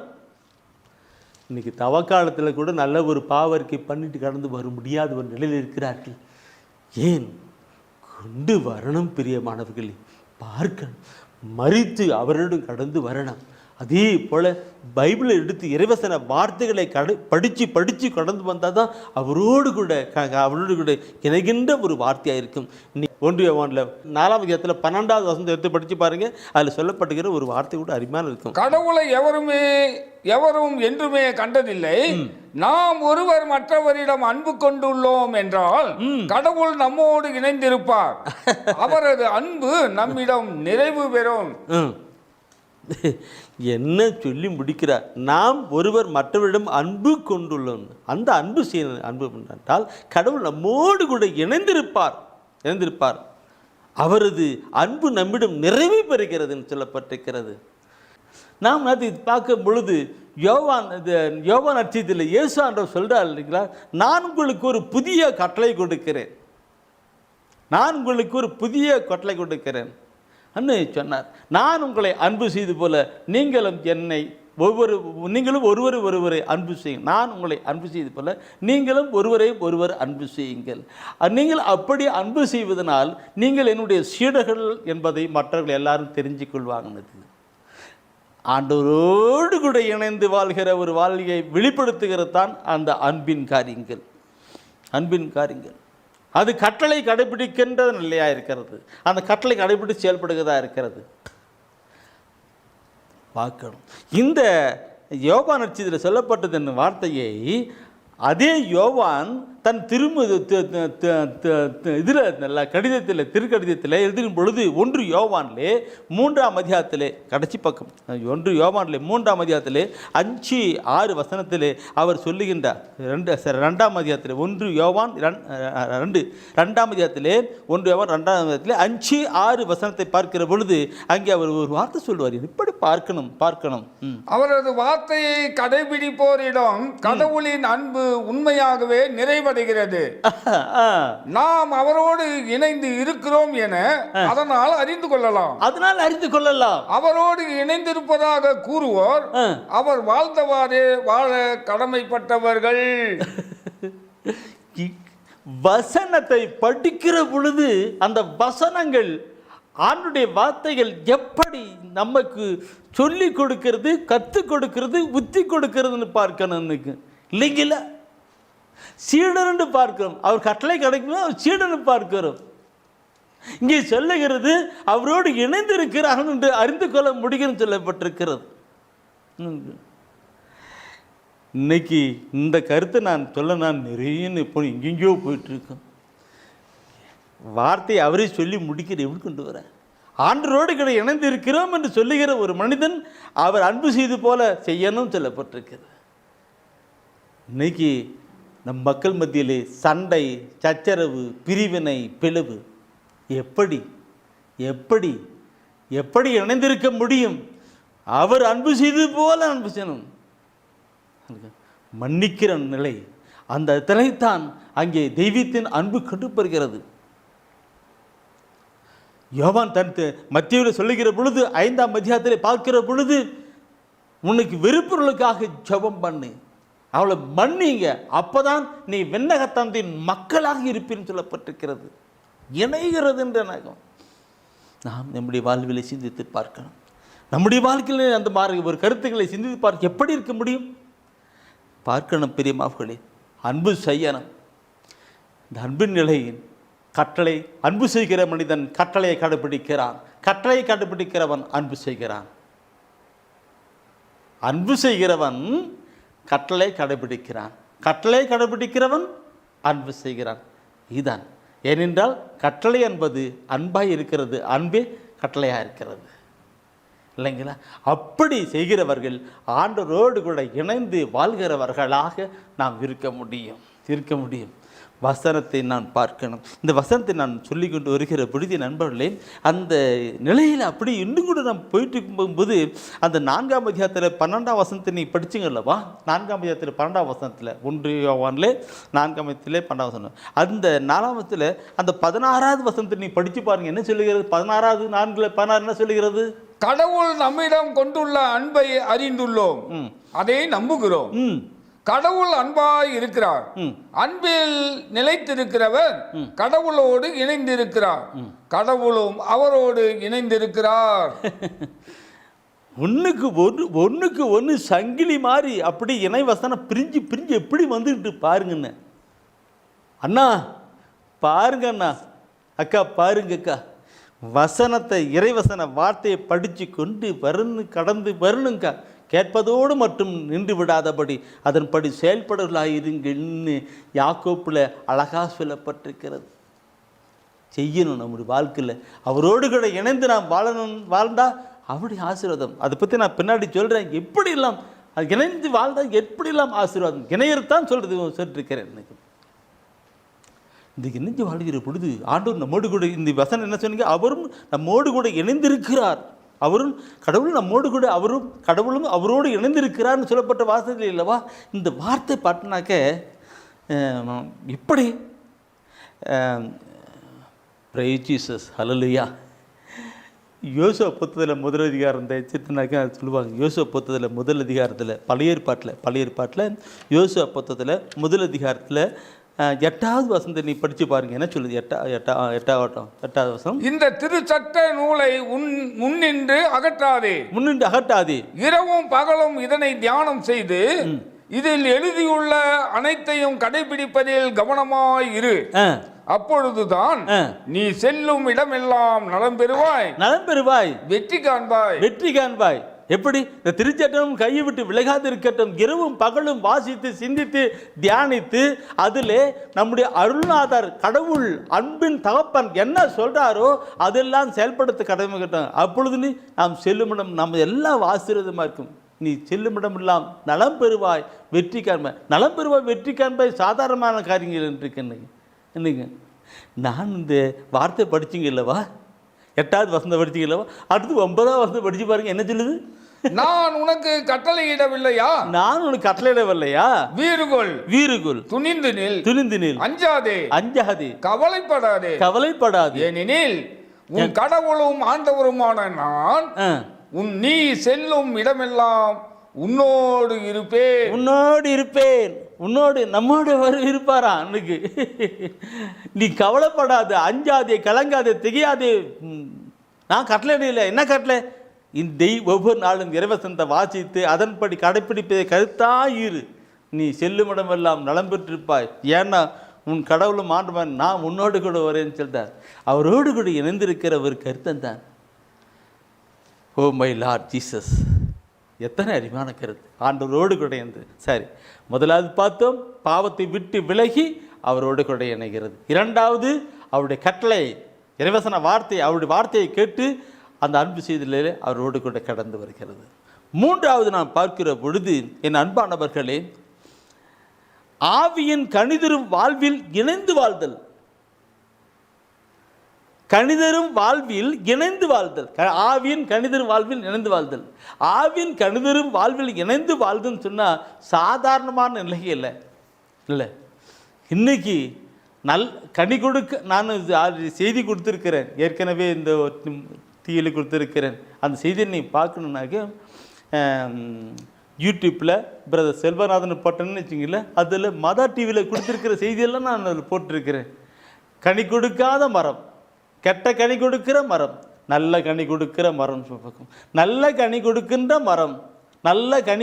இன்றைக்கி தவக்காலத்தில் கூட நல்ல ஒரு பாவரிக்கை பண்ணிட்டு கடந்து வர முடியாத ஒரு நிலையில் இருக்கிறார்கள். ஏன் கொண்டு வரணும் பிரியமானவர்களே, பார்க்கணும், மறித்து அவரிடம் கடந்து வரணும். அதே போல் பைபிளை எடுத்து இறைவசன வார்த்தைகளை படித்து கடந்து வந்தால் தான் அவரோடு கூட இணைகின்ற ஒரு வார்த்தையாக இருக்கும். 1 யோவானில் 4ஆம் அதிகாரத்தில் 12வது வசனத்தை எடுத்து படித்து பாருங்கள். அதில் சொல்லப்பட்டுகிற ஒரு வார்த்தை கூட அருமையான இருக்கும். கடவுளை எவரும் என்றுமே கண்டதில்லை, நாம் ஒருவர் மற்றவரிடம் அன்பு கொண்டுள்ளோம் என்றால் கடவுள் நம்மோடு இணைந்திருப்பார், அவரது அன்பு நம்மிடம் நிறைவு பெறும். என்ன சொல்லி முடிக்கிறார்? நாம் ஒருவர் மற்றவரிடம் அன்பு கொண்டுள்ளோம். அந்த அன்பு அன்பு என்றால் கடவுள் நம்மோடு கூட இணைந்திருப்பார். அவரது அன்பு நம்மிடம் நிறைவு பெறுகிறது என்று சொல்லப்பட்டிருக்கிறது. நாம் அதை பார்க்கும் பொழுது யோவான் நற்செய்தியில் இயேசு ஆண்டவர் சொல்றார் இல்லைங்களா, நான் உங்களுக்கு ஒரு புதிய கட்டளை கொடுக்கிறேன் அன்னு சொன்னார். நான் உங்களை அன்பு செய்து போல நீங்களும் ஒருவரை அன்பு செய்யுங்கள். நான் உங்களை அன்பு செய்து போல நீங்களும் ஒருவர் அன்பு செய்யுங்கள். நீங்கள் அப்படி அன்பு செய்வதனால் நீங்கள் என்னுடைய சீடர்கள் என்பதை மற்றவர்கள் எல்லாரும் தெரிஞ்சு கொள்வாங்கன்னது. ஆண்டவரோடு கூட இணைந்து வாழ்கிற ஒரு வாழ்க்கையை வெளிப்படுத்துகிறது தான் அந்த அன்பின் காரியங்கள். அது கட்டளை கடைபிடிக்கின்ற நிலையாக இருக்கிறது. அந்த கட்டளை கடைபிடித்து செயல்படுகிறதா இருக்கிறது. பார்க்கணும். இந்த யோவான் நற்செய்தியில் சொல்லப்பட்டது என்ற வார்த்தையை அதே யோவான் தன் கடிதத்தில் திருக்கடிதத்தில் எழுதும் பொழுது 1 யோவானிலே 3ஆம் அதிகாரத்திலே கடைசி பக்கம் 1 யோவானிலே 3ஆம் அதிகாரத்திலே 5-6 வசனத்திலே அவர் சொல்லுகின்றார். 2ஆம் அதிகாரத்திலே 1 யோவான் 2ஆம் அதிகாரத்திலே 1 யோவான் 2ஆம் அதிகாரத்திலே 5-6 வசனத்தை பார்க்கிற பொழுது அங்கே அவர் ஒரு வார்த்தை சொல்வார். இப்படி பார்க்கணும். அவரது வார்த்தையை கடைபிடிப்போரிடம் கடவுளின் அன்பு உண்மையாகவே நிறைவடைகிறது. நாம் அவரோடு இணைந்து இருக்கிறோம் என அதனால் அறிந்து கொள்ளலாம். அவரோடு இணைந்திருப்பதாக கூறுவோர் அவர் வாழ்ந்தவாறே வாழ கடமைப்பட்டவர்கள். வசனத்தை படிக்கிற பொழுது அந்த வசனங்கள் ஆண்டுடைய வார்த்தைகள் எப்படி நமக்கு சொல்லி கொடுக்கிறது, கற்றுக் கொடுக்கிறது, புத்தி கொடுக்கிறதுன்னு பார்க்கணும். இல்லைங்களா? சீடன்னு பார்க்கிறோம். அவர் கட்டளை கிடைக்கணும், அவர் சீடன்னு பார்க்கிறோம். இங்கே சொல்லுகிறது அவரோடு இணைந்து இருக்கிறார்கள் என்று அறிந்து கொள்ள முடியும் சொல்லப்பட்டிருக்கிறது. இன்னைக்கு இந்த கருத்தை நான் நிறைய இப்போ எங்கெங்கேயோ போயிட்டு இருக்கேன். வார்த்தையை அவரே சொல்லி முடிக்கிற எப்படி கொண்டு வர ஆண்டரோடு கூட இணைந்து இருக்கிறோம் என்று சொல்லுகிற ஒரு மனிதன் அவர் அன்பு செய்து போல செய்யணும் சொல்லப்பட்டிருக்கிறது. இன்னைக்கு நம் மக்கள் மத்தியிலே சண்டை, சச்சரவு, பிரிவினை, பிளவு எப்படி எப்படி எப்படி இணைந்திருக்க முடியும்? அவர் அன்பு செய்து போல அன்பு செய்யணும். மன்னிக்கிற நிலை, அந்த நிலைத்தான் அங்கே தெய்வத்தின் அன்பு கண்டுபடுகிறது. யோவான் மத்தேயுவில் சொல்லுகிற பொழுது 5ஆம் அதிகாரத்திலே பார்க்கிற பொழுது உனக்கு வெறுப்புகளுக்காக ஜெபம் பண்ணு, அவளை மன்னிங்க, அப்போதான் நீ விண்ணகத்தந்தின் மக்களாக இருப்பீன்னு சொல்லப்பட்டிருக்கிறது. இணைகிறது என்ற நகம் நாம் நம்முடைய வாழ்வில் சிந்தித்து பார்க்கணும். நம்முடைய வாழ்க்கையில் அந்த ஒரு கருத்துக்களை சிந்தித்து பார்க்க எப்படி இருக்க முடியும்? பார்க்கணும். பிரியமானவர்களே, அன்பு செய்யணும். இந்த அன்பின் நிலையின் கட்டளை, அன்பு செய்கிற மனிதன் கட்டளையை கடைபிடிக்கிறான். கட்டளையை கடைபிடிக்கிறவன் அன்பு செய்கிறான். அன்பு செய்கிறவன் கட்டளை கடைபிடிக்கிறான். கட்டளை கடைபிடிக்கிறவன் அன்பு செய்கிறான். இதுதான். ஏனென்றால் கட்டளை என்பது அன்பாய் இருக்கிறது, அன்பே கட்டளையாக இருக்கிறது. இல்லைங்களா? அப்படி செய்கிறவர்கள் ஆண்டவரோடு கூட இணைந்து வாழ்கிறவர்களாக நாம் இருக்க முடியும். வசனத்தை நான் பார்க்கணும். இந்த வசனத்தை நான் சொல்லி கொண்டு வருகிற பொழுது நண்பர்களே, அந்த நிலையில் அப்படி இன்னும் கூட நாம் போயிட்டு இருக்கும்போது அந்த 4ஆம் அதிகாரத்தில் 12ஆம் வசனத்தை நீ படிச்சிங்கல்லவா? 4ஆம் அதிகாரத்தில் 12ஆம் வசனத்தில் 1 யோவானிலே 4ஆம் அதிகாரத்திலே 12ஆம் வசனம், அந்த 4ஆம் வசனத்தில் அந்த 16ஆவது வசனத்தை நீ படித்து பாருங்க. என்ன சொல்லுகிறது? 16 4 16 என்ன சொல்லுகிறது? கடவுள் நம்மிடம் கொண்டுள்ள அன்பை அறிந்துள்ளோம், அதை நம்புகிறோம். கடவுள் அன்பாய் இருக்கிறார். அன்பில் நிலைத்திருக்கிறவர் கடவுளோடு இணைந்திருக்கிறார், கடவுளும் அவரோடு இணைந்திருக்கிறார். ஒன்றுக்கு ஒன்று சங்கிலி மாதிரி அப்படி இணைவசனம் பிரிஞ்சு பிரிஞ்சு எப்படி வந்துட்டு பாருங்கண்ணே. அண்ணா பாருங்க, அண்ணா அக்கா பாருங்க அக்கா, வசனத்தை இறைவசன வார்த்தையை படித்து கொண்டு கடந்து வரணுங்கக்கா. கேட்பதோடு மட்டும் நின்று விடாதபடி அதன்படி செயல்படலாயிருங்கள்னு யாக்கோப்பில் அழகாக சொல்லப்பட்டிருக்கிறது. செய்யணும் நம்முடைய வாழ்க்கையில். அவரோடு கூட இணைந்து நாம் வாழ்ந்தால் அவருடைய ஆசீர்வாதம். அதை பற்றி நான் பின்னாடி சொல்கிறேன். எப்படிலாம் அது இணைந்து வாழ்ந்தால் எப்படிலாம் ஆசீர்வாதம் இணையத்தான் சொல்லிருக்கிறேன். எனக்கு இந்த இணைஞ்சு வாழ்கிற பொழுது ஆண்டவர் நம்மோடு கூட, இந்த வசனம் என்ன சொன்னீங்க, அவரும் நம்மோடு கூட இணைந்திருக்கிறார். அவரும் கடவுளும் நம்மோடு கூட, அவரும் கடவுளும் அவரோடு இணைந்திருக்கிறார்னு சொல்லப்பட்ட வார்த்தை இல்லைவா? இந்த வார்த்தை பார்த்தினாக்க இப்படி பிரைஸ் ஜீசஸ் ஹல்லேலூயா. யோசுவா புத்தகத்தில் முதல் அதிகாரம் சித்தனாக்க சொல்லுவாங்க. யோசுவா புத்தகத்தில் முதல் அதிகாரத்தில் பழைய ஏற்பாட்டில் யோசுவா புத்தகத்தில் முதல் அதிகாரத்தில் 8வது வசனத்தை நீ படித்து பாருங்க. என்ன சொல்லுது? 8வது வசனம். இந்த திருச்சட்ட நூலை முன்னின்று அகற்றாதே, இரவும் பகலும் இதனை தியானம் செய்து இதில் எழுதியுள்ள அனைத்தையும் கடைபிடிப்பதில் கவனமாய் இரு. அப்பொழுதுதான் நீ செல்லும் இடமெல்லாம் நலம் பெறுவாய், வெற்றி காண்பாய். எப்படி? இந்த திருச்சட்டம் கையை விட்டு விலகாது இருக்கட்டும். இரவும் பகலும் வாசித்து சிந்தித்து தியானித்து அதில் நம்முடைய அருள்நாதர் கடவுள் அன்பின் தகப்பன் என்ன சொல்றாரோ அதெல்லாம் செயல்படுத்த கடமைக்கட்டும். அப்பொழுது நாம் செல்லுமிடம் நம்ம எல்லாம் ஆசீர்வாதமாக இருக்கும். நீ செல்லுமிடம் எல்லாம் நலம் பெறுவாய், வெற்றி காண்பாய். நலம் பெறுவாய், வெற்றி காண்பாய் சாதாரணமான காரியங்கள் இருக்கு. என்னங்க, நான் இந்த வார்த்தை படிச்சிங்க இல்லவா? 8வது வசனம் படிச்சிங்க இல்லவா? அடுத்து 9வது வசனம் படிச்சு பாருங்க. என்ன சொல்லுது? நான் உனக்கு கட்டளையிடவில்லையா? நான் உனக்கு கட்டளையிடவில்லையா? வீறுகொள், துணிந்து நில், அஞ்சாதே, கவலைப்படாதே. ஏனெனில் உன் கடவுளும் ஆண்டவருமான நான் நீ செல்லும் இடமெல்லாம் உன்னோடு இருப்பேன். நம்மோடு இருப்பாரா? அன்னைக்கு நீ கவலைப்படாத, அஞ்சாதே, கலங்காதே, திகையாதே. நான் கட்டளையிடல. என்ன கட்டளை? இந்த ஒவ்வொரு நாளும் இறைவசனத்தை வாசித்து அதன்படி கடைப்பிடிப்பதை கருத்தாயிரு. நீ செல்லுமிடமெல்லாம் நலம் பெற்றிருப்பாய். ஏன்னா உன் கடவுளும் ஆண்டவன் நான் உன்னோடு கூட வரேன்னு சொல்லிட்டார். அவரோடு கூட இணைந்திருக்கிற ஒரு கருத்தம் தான். ஓ மை லார்ட் ஜீசஸ், எத்தனை அருமையான கருத்து. ஆண்டவரோடு கூட இணைந்து. சரி, முதலாவது பார்த்தோம் பாவத்தை விட்டு விலகி அவரோடு கூட இணைகிறது. 2வது அவருடைய கட்டளை இறைவசன வார்த்தை, அவருடைய வார்த்தையை கேட்டு அந்த அன்பு செய்திலே அவரோடு கூட கடந்து வருகிறது. 3வது நாம் பார்க்கிற பொழுது, என் அன்பானவர்களே, ஆவியின் கனிதரும் வாழ்வில் இணைந்து வாழ்தல். கனிதரும் வாழ்வில் இணைந்து வாழ்தல். ஆவியின் கனிதரும் வாழ்வில் இணைந்து வாழ்தல். ஆவியின் கனிதரும் வாழ்வில் இணைந்து வாழ்துன்னு சொன்னால் சாதாரணமான நிலை இல்லை. இன்னைக்கு கனி கொடுக்க நான் செய்தி கொடுத்துருக்கிறேன், ஏற்கனவே இந்த டிவியில் கொடுத்துருக்கிறேன். அந்த செய்தியை நீ பார்க்கணுன்னாக்க யூடியூப்பில் பிரதர் செல்வநாதன் போட்டேன்னு வச்சிங்கள, அதில் மதா டிவியில் கொடுத்துருக்கிற செய்தியெல்லாம் நான் அதில் போட்டிருக்கிறேன். கனி கொடுக்காத மரம், கெட்ட கனி கொடுக்கிற மரம், நல்ல கனி கொடுக்கிற மரம். நல்ல கனி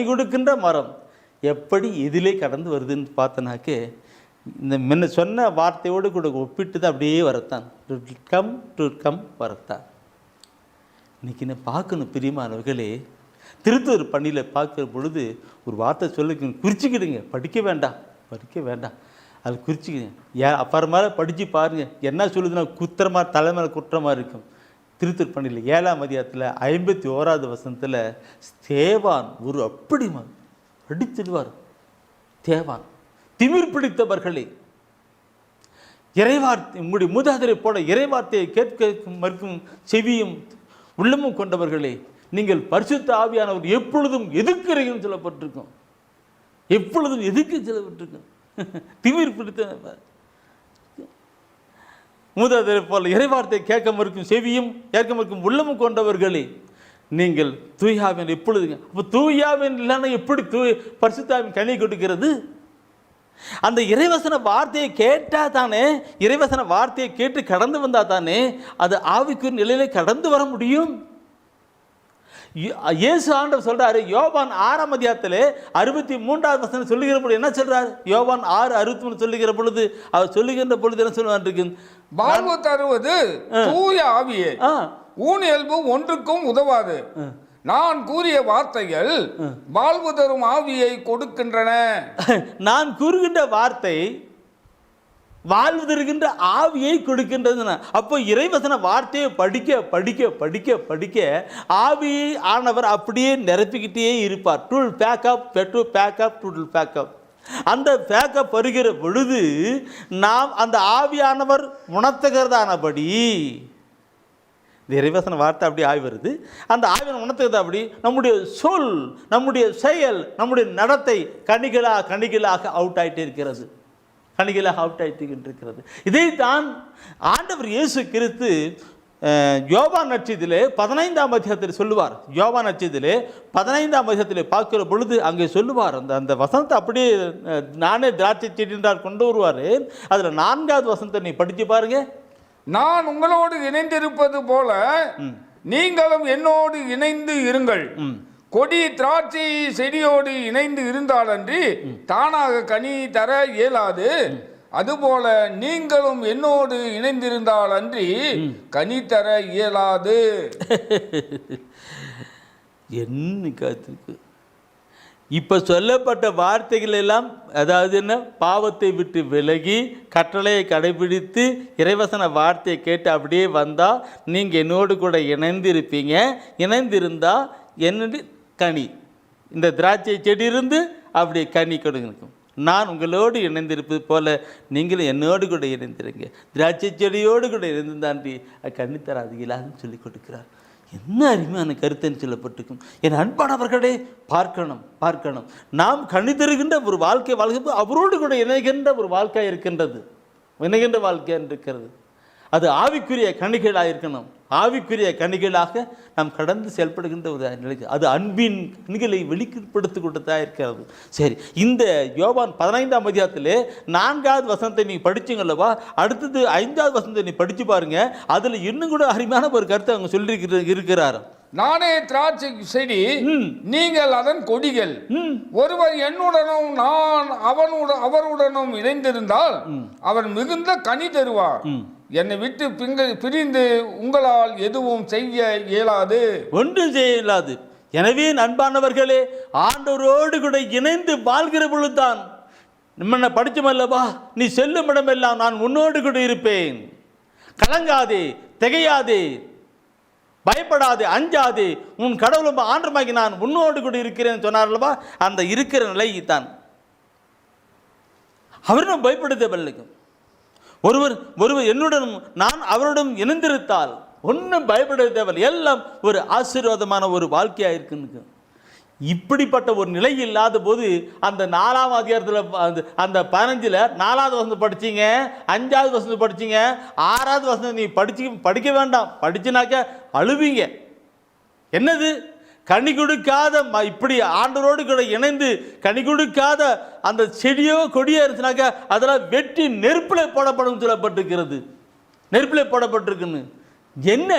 கொடுக்கின்ற மரம் எப்படி இதிலே கடந்து வருதுன்னு பார்த்தனாக்க, இந்த முன்ன சொன்ன வார்த்தையோடு கூட ஒப்பிட்டு தான் அப்படியே வரத்தான். டு கம் வரத்தான். இன்றைக்கி நான் பார்க்கணும் பிரியமானவர்களே, திருத்தூர் பணியில் பார்க்குற பொழுது ஒரு வார்த்தை சொல்லி குறிச்சிக்கிடுங்க. படிக்க வேண்டாம், அது குறிச்சிக்கிடுங்க. அப்புறமா படித்து பாருங்கள் என்ன சொல்லுதுன்னா குத்திரமாக தலைமையில் குற்றமாக இருக்கும். திருத்தூர் பணியில் 7ஆம் அதிகாரத்தில் 51வது வசனத்தில் ஸ்தேவான் ஒரு அப்படி அடிச்சிடுவார். தேவான் திமிர் பிடித்தவர்களே, இறைவார்த்தை உங்களுடைய மூதாதையரை போல இறைவார்த்தையை கேட்க மறுக்கும் செவியும் உள்ளமும் கொண்டவர்களே, நீங்கள் பரிசுத்த ஆவியானவர் எப்பொழுதும் எதிர்க்கிறீங்கன்னு சொல்லப்பட்டிருக்கும். எப்பொழுதும் எதிர்க்க சொல்லப்பட்டிருக்கும். திமிர் பிடித்த மூதாதையரை போல இறைவார்த்தையை கேட்க மறுக்கும் செவியும் ஏற்க மறுக்கும் உள்ளமும் கொண்டவர்களே, நீங்கள் தூயாவின் எப்பொழுதுங்க. அப்போ தூயாவின் இல்லைன்னா எப்படி பரிசுத்தாவின் கனி கொடுக்கிறது? அந்த இறைவசன வார்த்தையை கேட்டால் தானே, இறைவசன வார்த்தையை கேட்டு கடந்து வந்தால் தானே அது ஆவிக்குரிய நிலையில கடந்து வர முடியும். இயேசு ஆண்டவர் சொல்றாரு யோவான் 6ஆம் அதிகாரத்திலே 63வது வசனம் சொல்லுகிற பொழுது என்ன சொல்றாரு? யோவான் 6:63 சொல்லுகிற பொழுது அவர் சொல்லுகின்ற பொழுது என்ன சொல்லுவார்? வாழ்வு தருவது தூய ஆவியே, ஊனியல்பு ஒன்றுக்கும் உதவாது. நான் கூறிய வார்த்தைகள் வாழ்வு தரும் ஆவியை கொடுக்கின்றன. நான் கூறுகின்ற வார்த்தை வாழ்வு தருகின்ற ஆவியை கொடுக்கின்றது. அப்போ இறைவசன வார்த்தையை படிக்க படிக்க படிக்க படிக்க ஆவியை ஆனவர் அப்படியே நிரப்பிக்கிட்டே இருப்பார். டுல் பேக்கப் பெட்டு பேக்கப் டுல் பேக்கப். அந்த பேக்கப் வருகிற பொழுது நாம் அந்த ஆவியானவர் உணர்த்துகிறதானபடி இறைவசன வார்த்தை அப்படி ஆவி வருது. அந்த ஆவியான உணர்த்துகிறது அப்படி நம்முடைய சொல், நம்முடைய செயல், நம்முடைய நடத்தை கணிகளாக அவுட் ஆகிட்டே இருக்கிறது. கணிகளாக அவுட் ஆகிட்டு இருக்கிறது. இதைத்தான் ஆண்டவர் இயேசு கிறிஸ்து யோவான் நற்செய்தியிலே 15ஆம் அதிகாரத்தில் சொல்லுவார். யோவான் நற்செய்தியிலே 15ஆம் அதிகாரத்தில் பார்க்கிற பொழுது அங்கே சொல்லுவார். அந்த வசனத்தை அப்படியே நானே திராட்சை செடி என்றால் கொண்டு வருவார். அதில் 4வது வசனத்தை நீ படித்து பாருங்க. நான் உங்களோடு இணைந்திருப்பது போல நீங்களும் என்னோடு இணைந்து இருங்கள். கொடி திராட்சை செடியோடு இணைந்து இருந்தாலன்றி தானாக கனி தர இயலாது. அதுபோல நீங்களும் என்னோடு இணைந்திருந்தால் அன்றி கனி தர இயலாது. என்ன காத்துக்கு இப்போ சொல்லப்பட்ட வார்த்தைகள் எல்லாம், அதாவது என்ன, பாவத்தை விட்டு விலகி கட்டளையை கடைபிடித்து இறைவசன வார்த்தையை கேட்டு அப்படியே வந்தால் நீங்கள் என்னோடு கூட இணைந்திருப்பீங்க. இணைந்திருந்தால் என்னது கனி, இந்த திராட்சை செடி இருந்து அப்படியே கனி கொடுக்கும். நான் உங்களோடு இணைந்திருப்பது போல நீங்களும் என்னோடு கூட இணைந்திருங்க. திராட்சை செடியோடு கூட இணைந்தாண்டி கண்ணி தராதுகளான்னு சொல்லி கொடுக்கிறார். என்ன அருமையான கருத்துன்னு சொல்லப்பட்டிருக்கும். என் அன்பானவர்களே, பார்க்கணும். நாம் கனி தருகின்ற ஒரு வாழ்க்கை வாழ்க்கை அவரோடு கூட இணைகின்ற ஒரு வாழ்க்கையாக இருக்கின்றது. இணைகின்ற வாழ்க்கையாக இருக்கிறது. அது ஆவிக்குரிய கனிகளாக இருக்கணும். ஆவிக்குரிய கனிகளாக நாம் கடந்து செயல்படுகின்ற ஒரு நிலைக்கு அது அன்பின் கனிகளை வெளிப்படுத்தி கொடுத்ததாக இருக்கிறது. சரி, இந்த யோவான் 15ஆம் அதிகாரத்திலே 4வது வசனத்தை நீ படிச்சுங்களவா, அடுத்தது 5வது வசனத்தை நீ படித்து பாருங்க. அதில் இன்னும் கூட அருமையான ஒரு கருத்தை அவங்க சொல்லி இருக்கிறார். நானே திராட்சை செடி, நீங்கள் அதன் கொடிகள். ஒருவர் என்னுடனும் நான் அவருடனும் இணைந்திருந்தால் அவர் மிகுந்த கனி தருவார். என்னை விட்டு பிரிந்து உங்களால் எதுவும் செய்ய இயலாது, ஒன்றும் செய்ய இயலாது. எனவே அன்பானவர்களே, ஆண்டவரோடு கூட இணைந்து வாழ்கிற பொழுதுதான் நம்ம படிச்சமல்லவா, நீ செல்லும் இடமெல்லாம் நான் உன்னோடு கூட இருப்பேன், கலங்காதே, திகையாதே, பயப்படாதே, அஞ்சாதே, உன் கடவுளும் ஆண்டமாகி நான் உன்னோடு கூட இருக்கிறேன் சொன்னார்லவா. அந்த இருக்கிற நிலையைத்தான் அவரும் பயப்படுத்தவில்லை. ஒருவர் என்னுடனும் நான் அவருடன் இணைந்திருந்தால் ஒன்றும் பயப்பட தேவையில்லை, எல்லாம் ஒரு ஆசீர்வாதமான ஒரு வாழ்க்கையாக இருக்குன்னு. இப்படிப்பட்ட ஒரு நிலை இல்லாத போது அந்த 4ஆம் அதிகாரத்தில் அந்த 15ல் 4வது வசனம் படிச்சிங்க, 5வது வசனம் படிச்சிங்க, 6வது வசனம் நீ படிக்க வேண்டாம். படிச்சுனாக்க அழுவீங்க. என்னது கனி கொடுக்காத, இப்படி ஆண்டவரோடு கூட இணைந்து கனி கொடுக்காத அந்த செடியோ கொடியோ இருந்துச்சுனாக்கா அதெல்லாம் வெட்டி நெருப்பில் போடப்படும் சொல்லப்பட்டிருக்கிறது. நெருப்பில் போடப்பட்டிருக்குன்னு என்ன?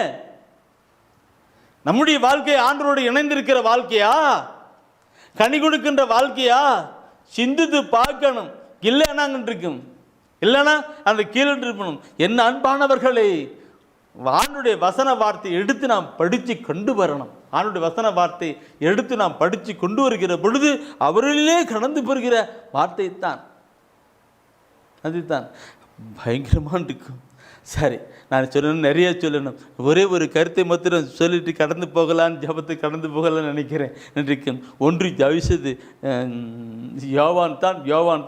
நம்முடைய வாழ்க்கை ஆண்டவரோடு இணைந்திருக்கிற வாழ்க்கையா, கனி கொடுக்கின்ற வாழ்க்கையா? சிந்தித்து பார்க்கணும். இல்லைன்னா இருக்கும், இல்லைன்னா அந்த கீழே இருக்கணும். என்ன அன்பானவர்களே, ஆண்டுடைய வசன வார்த்தை எடுத்து நாம் படித்து கொண்டு வரணும். ஆண்டுடைய வசன வார்த்தை எடுத்து நாம் படித்து கொண்டு வருகிற பொழுது அவர்களிலே கடந்து போகிற வார்த்தை தான், அதுதான் பயங்கரமாக இருக்கும். சரி, நான் சொல்லணும், நிறைய சொல்லணும். ஒரே ஒரு கருத்தை மாத்திரம் சொல்லிட்டு கடந்து போகலான்னு, ஜபத்தை கடந்து போகலான்னு நினைக்கிறேன். இன்றைக்கு ஒன்று தவிசது யோவான்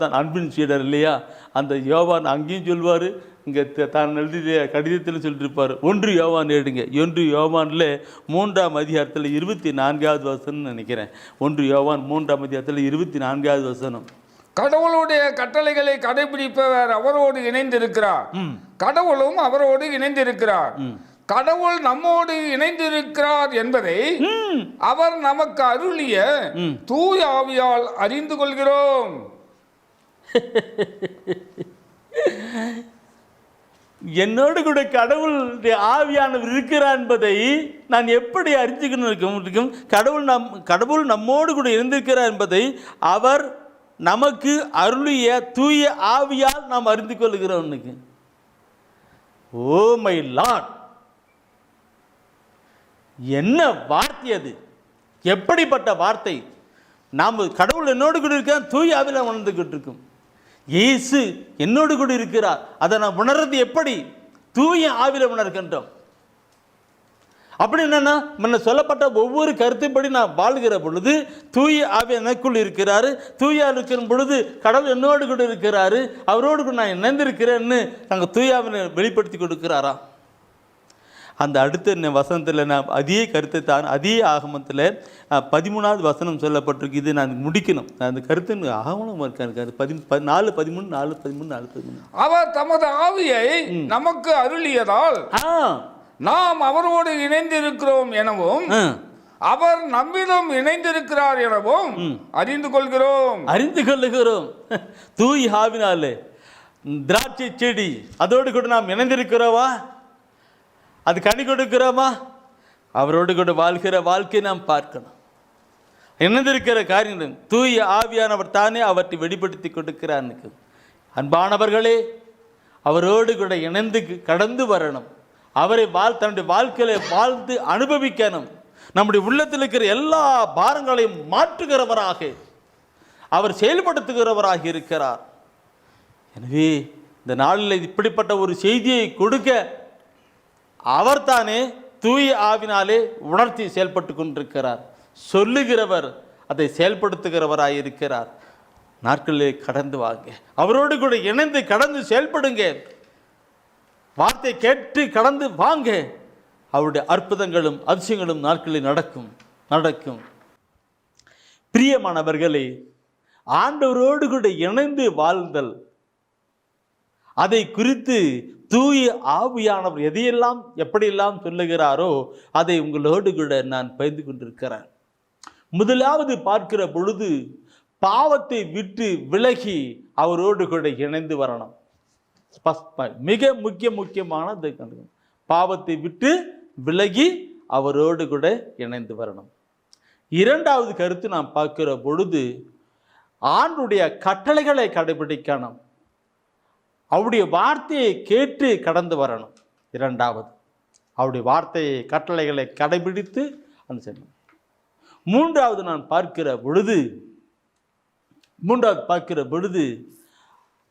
தான் அன்பின் சீடர் இல்லையா? அந்த யோவான் அங்கேயும் சொல்வார், இங்கே தான் எழுதிய கடிதத்தில் சொல்லியிருப்பார். 1 யோவான் எடுங்க. 1 யோவானில் 3ஆம் அதிகாரத்தில் 24வது வசனம் நினைக்கிறேன். 1 யோவான் 3ஆம் அதிகாரத்தில் 24வது வசனம். கடவுளுடைய கட்டளைகளை கடைபிடிப்பவர் அவரோடு இணைந்திருக்கிறார், கடவுளும் அவரோடு இணைந்திருக்கிறார். கடவுள் நம்மோடு இணைந்திருக்கிறார் என்பதை அவர் நமக்கு அருளிய தூய ஆவியால் அறிந்து கொள்கிறோம். என்னோடு கூட கடவுளுடைய ஆவியானவர் இருக்கிறார் என்பதை நான் எப்படி அறிஞ்சுக்கணும்? கடவுள் நம்மோடு கூட இருந்திருக்கிறார் என்பதை அவர் நமக்கு அருளிய தூய ஆவியால் நாம் அறிந்து கொள்கிறோம். ஓ மை லார்ட், என்ன வார்த்தை அது! எப்படிப்பட்ட வார்த்தை! நாம் கடவுள் என்னோடு கூட இருக்க தூய ஆவியில் உணர்ந்துகிட்டு இருக்கும். இயேசு என்னோடு கூட இருக்கிறார், அதை நான் உணர்றது எப்படி? தூய ஆவியில் உணர்கின்றோம். அப்படி என்னன்னா, முன்ன சொல்லப்பட்ட ஒவ்வொரு கருத்தைப்படி நான் வாழ்கிற பொழுது தூய ஆவி எனக்குள் இருக்கிறாரு. தூய இருக்கிற பொழுது கடவுள் என்னோடு கூட இருக்கிறாரு, அவரோடு கூட நான் இணைந்திருக்கிறேன்னு நாங்கள் தூய ஆவியை வெளிப்படுத்தி கொடுக்கிறாரா? அந்த அடுத்த வசனத்தில் நான் அதே கருத்தை தான் அதே ஆகமத்தில் 13வது வசனம் சொல்லப்பட்டிருக்கு. இது நான் முடிக்கணும். அந்த கருத்து ஆகமம் இருக்காரு 4, 13, 4, 13, 4, 13. அவர் தமது ஆவியை நமக்கு அருளியதால் நாம் அவரோடு இணைந்திருக்கிறோம் எனவும் அவர் நம்மிடம் இணைந்திருக்கிறார் எனவும் அறிந்து கொள்கிறோம். தூய் ஆவினாலே திராட்சை செடி அதோடு கூட நாம் இணைந்திருக்கிறோவா? அது கனி கொடுக்கிறோமா? அவரோடு கூட வாழ்கிற வாழ்க்கையை நாம் பார்க்கணும். இணைந்திருக்கிற காரியங்கள் தூய ஆவியானவர் தானே அவற்றை வெளிப்படுத்தி கொடுக்கிறார். அன்பானவர்களே, அவரோடு கூட இணைந்து கடந்து வரணும். அவரை தன்னுடைய வாழ்க்கையில வாழ்ந்து அனுபவிக்கணும். நம்முடைய உள்ளத்தில் இருக்கிற எல்லா பாரங்களையும் மாற்றுகிறவராக அவர் செயல்படுத்துகிறவராக இருக்கிறார். எனவே இந்த நாளில் இப்படிப்பட்ட ஒரு செய்தியை கொடுக்க அவர் தானே தூய ஆவினாலே உணர்த்தி செயல்பட்டு கொண்டிருக்கிறார். சொல்லுகிறவர் அதை செயல்படுத்துகிறவராக இருக்கிறார். நாட்களிலே கடந்து வாங்க, அவரோடு கூட இணைந்து கடந்து செயல்படுங்க. வார்த்தை கேட்டு கடந்து வாங்க. அவருடைய அற்புதங்களும் அதிசயங்களும் நாட்களில் நடக்கும். பிரியமானவர்களே, ஆண்டவரோடு கூட இணைந்து வாழ்தல், அதை குறித்து தூய ஆவியானவர் எதையெல்லாம் எப்படியெல்லாம் சொல்லுகிறாரோ அதை உங்களோடு கூட நான் பகிர்ந்து கொண்டிருக்கிறேன். முதலாவது பார்க்கிற பொழுது பாவத்தை விட்டு விலகி அவரோடு கூட இணைந்து வரணும். மிக முக்கியமானது பாவத்தை விட்டு விலகி அவரோடு கூட இணைந்து வரணும். இரண்டாவது கருத்து நாம் பார்க்கிற பொழுது ஆண்டுடைய கட்டளைகளை கடைபிடிக்கணும். அவருடைய வார்த்தையை கேட்டு கடந்து வரணும். இரண்டாவது, அவருடைய வார்த்தையை கட்டளைகளை கடைபிடித்து அனுசரிக்கணும். மூன்றாவது பார்க்கிற பொழுது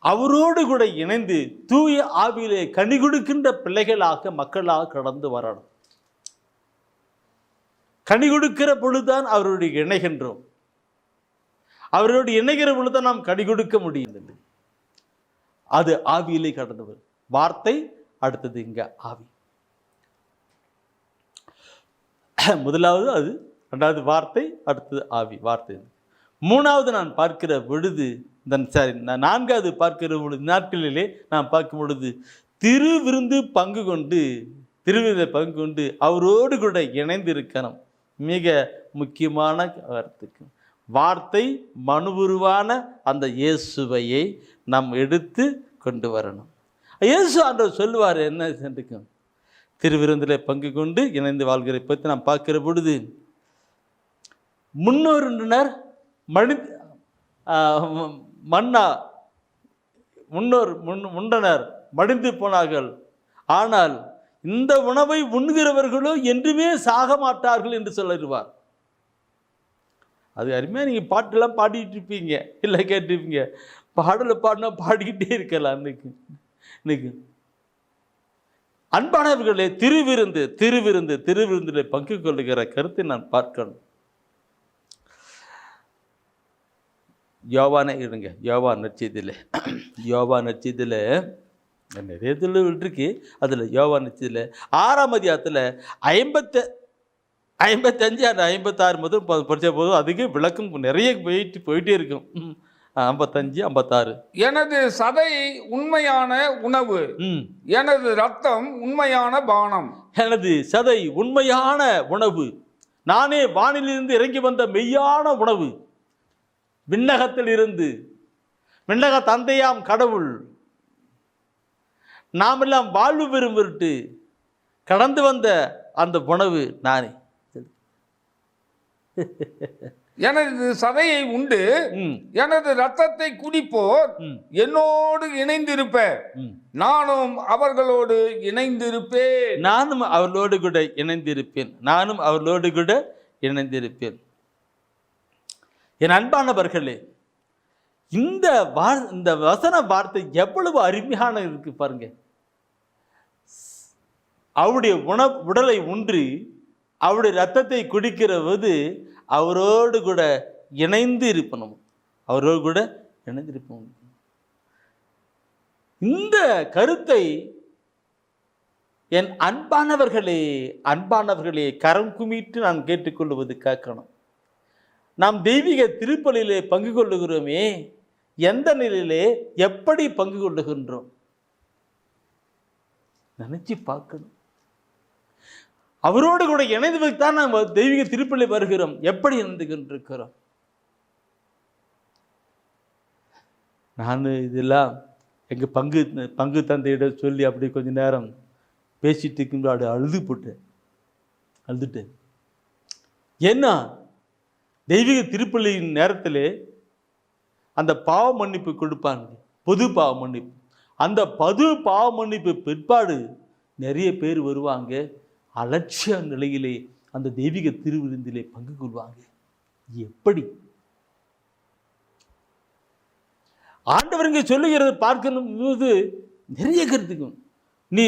அவரோடு கூட இணைந்து தூய ஆவியிலே கனி கொடுக்கின்ற பிள்ளைகளாக மக்களாக கடந்து வரணும். கனி கொடுக்கிற பொழுதுதான் அவருடைய இணைகின்றோம். அவரோடு இணைகிற பொழுதுதான் நாம் கனி கொடுக்க முடியும். அது ஆவியிலே கடந்து வரும். வார்த்தை, அடுத்தது இங்க ஆவி. முதலாவது அது, இரண்டாவது வார்த்தை, அடுத்தது ஆவி. வார்த்தை. மூணாவது நான் பார்க்கிற பொழுது நான்காவது பார்க்கிற பொழுது நாட்களிலே நான் பார்க்கும் பொழுது திருவிருந்தில் பங்கு கொண்டு அவரோடு கூட இணைந்து இருக்கணும். மிக முக்கியமான கருத்துக்கு வார்த்தை மனுவுருவான அந்த இயேசுவையை நாம் எடுத்து கொண்டு வரணும். இயேசு ஆண்டவர் சொல்லுவார் என்ன சென்றுக்கும், திருவிருந்தில் பங்கு கொண்டு இணைந்து வாழ்கிற பற்றி நாம் பார்க்கிற பொழுது முன்னோரினர் முண்டனர் மடிந்து போனார்கள், ஆனால் இந்த உணவை உண்கிறவர்களோ என்றுமே சாக மாட்டார்கள் என்று சொல்லிடுவார். அது அருமையாக நீங்கள் பாட்டெல்லாம் பாடிட்டு இருப்பீங்க, இல்லை கேட்டிருப்பீங்க. பாடலை பாடினா பாடிக்கிட்டே இருக்கலாம். இன்னைக்கு அன்பானவர்களே, திருவிருந்தில் பங்கு கொள்ளுகிற கருத்தை நான் பார்க்கணும். யோவானை இடுங்க. யோவான் நற்செய்தியில் நிறைய இருக்கு. அதில் யோவான் நற்செய்தியில் 6ஆம் அதிகாரத்தில் 55 56 முதல் படித்த போதும் அதுக்கு விளக்கம் நிறைய போயிட்டே இருக்கும். 55, 56. எனது சதை உண்மையான உணவு, எனது ரத்தம் உண்மையான பானம். எனது சதை உண்மையான உணவு, நானே வானிலிருந்து இறங்கி வந்த மெய்யான உணவு. விண்ணகத்தில் இருந்து, விண்ணக தந்தையாம் கடவுள், நாமெல்லாம் வாழ்வு பெறும் விட்டு கடந்து வந்த அந்த உணவு நானே. எனது சதையை உண்டு எனது ரத்தத்தை குடிப்போர் என்னோடு இணைந்திருப்பேன், நானும் அவர்களோடு இணைந்திருப்பேன். நானும் அவர்களோடு கூட இணைந்திருப்பேன், நானும் அவர்களோடு கூட இணைந்திருப்பேன். என் அன்பானவர்களே, இந்த வசன வார்த்தை எவ்வளவு அருமையான இருக்கு பாருங்க. அவருடைய உடலை உண்டு அவருடைய ரத்தத்தை குடிக்கிற போது அவரோடு கூட இணைந்து இருப்பணும், அவரோடு கூட இணைந்து இருப்போம். இந்த கருத்தை என் அன்பானவர்களே கரம் குமிட்டு நான் கேட்டுக்கொள்வது கேட்கணும். நாம் தெய்வீக திருப்பலியிலே பங்கு கொள்ளுகிறோமே, எந்த நிலையிலே எப்படி பங்கு கொள்ளுகின்றோம் நினைச்சு பார்க்கணும். அவரோடு கூட இணைந்து வைத்தான் நாம் தெய்வீக திருப்பலி வருகிறோம். எப்படி இணைந்து கொண்டிருக்கிறோம்? நான் இதெல்லாம் எங்கள் பங்கு தந்தையிடம் சொல்லி அப்படி கொஞ்ச நேரம் பேசிட்டு இருக்கும்போது அழுதுட்டேன். ஏன்னா தெய்வீக திருப்பலியின் நேரத்தில் அந்த பாவ மன்னிப்பு கொடுப்பாங்க, பொது பாவ மன்னிப்பு. அந்த பொது பாவ மன்னிப்பு பிற்பாடு நிறைய பேர் வருவாங்க, அலட்சிய நிலையிலே அந்த தெய்வீக திருவிருந்திலே பங்கு கொள்வாங்க. எப்படி ஆண்டவருங்க சொல்லுகிறது பார்க்கணும் போது நிறைய கருத்துக்கும். நீ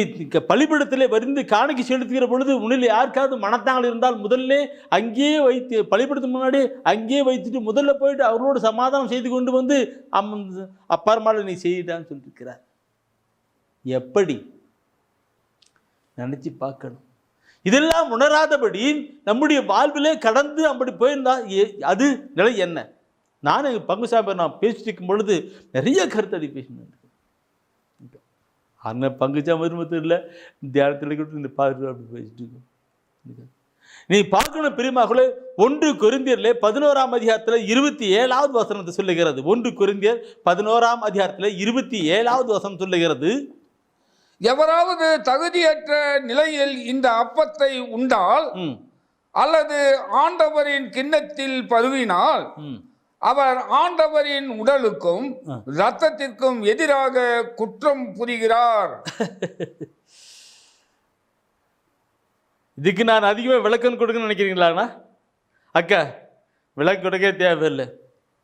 பலிபீடத்திலே வருந்து காணிக்கை செலுத்துகிற பொழுது உன்னில் யாருக்காவது மனத்தாங்கள் இருந்தால் முதல்ல அங்கேயே வைத்து, பலிபீடத்துக்கு முன்னாடி அங்கேயே வைத்துட்டு முதல்ல போயிட்டு அவரோடு சமாதானம் செய்து கொண்டு வந்து அப்பாரமால நீ செய்யிட்டான்னு சொல்லியிருக்கிறார். எப்படி நினைச்சு பார்க்கணும். இதெல்லாம் உணராதபடி நம்முடைய வாழ்விலே கடந்து அப்படி போயிருந்தா அது நிலை என்ன? நான் எங்கள் பங்கு சாப்பிட நான் பேசிட்டு இருக்கும் பொழுது நிறைய கருத்தடி பேசினேன். அண்ணன் பங்குச்சா மருமத்து இல்லை, தியானத்தில் கூட இந்த பார்க்க அப்படி பேசிட்டு இருக்கோம். நீ பார்க்கணும் பிரியமார்களே, 1 கொரிந்தியர்ல 11ஆம் அதிகாரத்தில் 27வது வசனத்தை சொல்லுகிறது. 1 கொரிந்தியர் 11ஆம் அதிகாரத்தில் 27வது வசனம் சொல்லுகிறது, எவராவது தகுதியற்ற நிலையில் இந்த அப்பத்தை உண்டால் அல்லது ஆண்டவரின் கிண்ணத்தில் பருவினால் அவர் ஆண்டவரின் உடலுக்கும் இரத்தத்திற்கும் எதிராக குற்றம் புரிகிறார். இதுக்கு நான் அதிகமாக விளக்கம் கொடுக்கணும்னு நினைக்கிறீங்களாண்ணா? அக்கா, விளக்கம் கொடுக்க தேவையில்லை.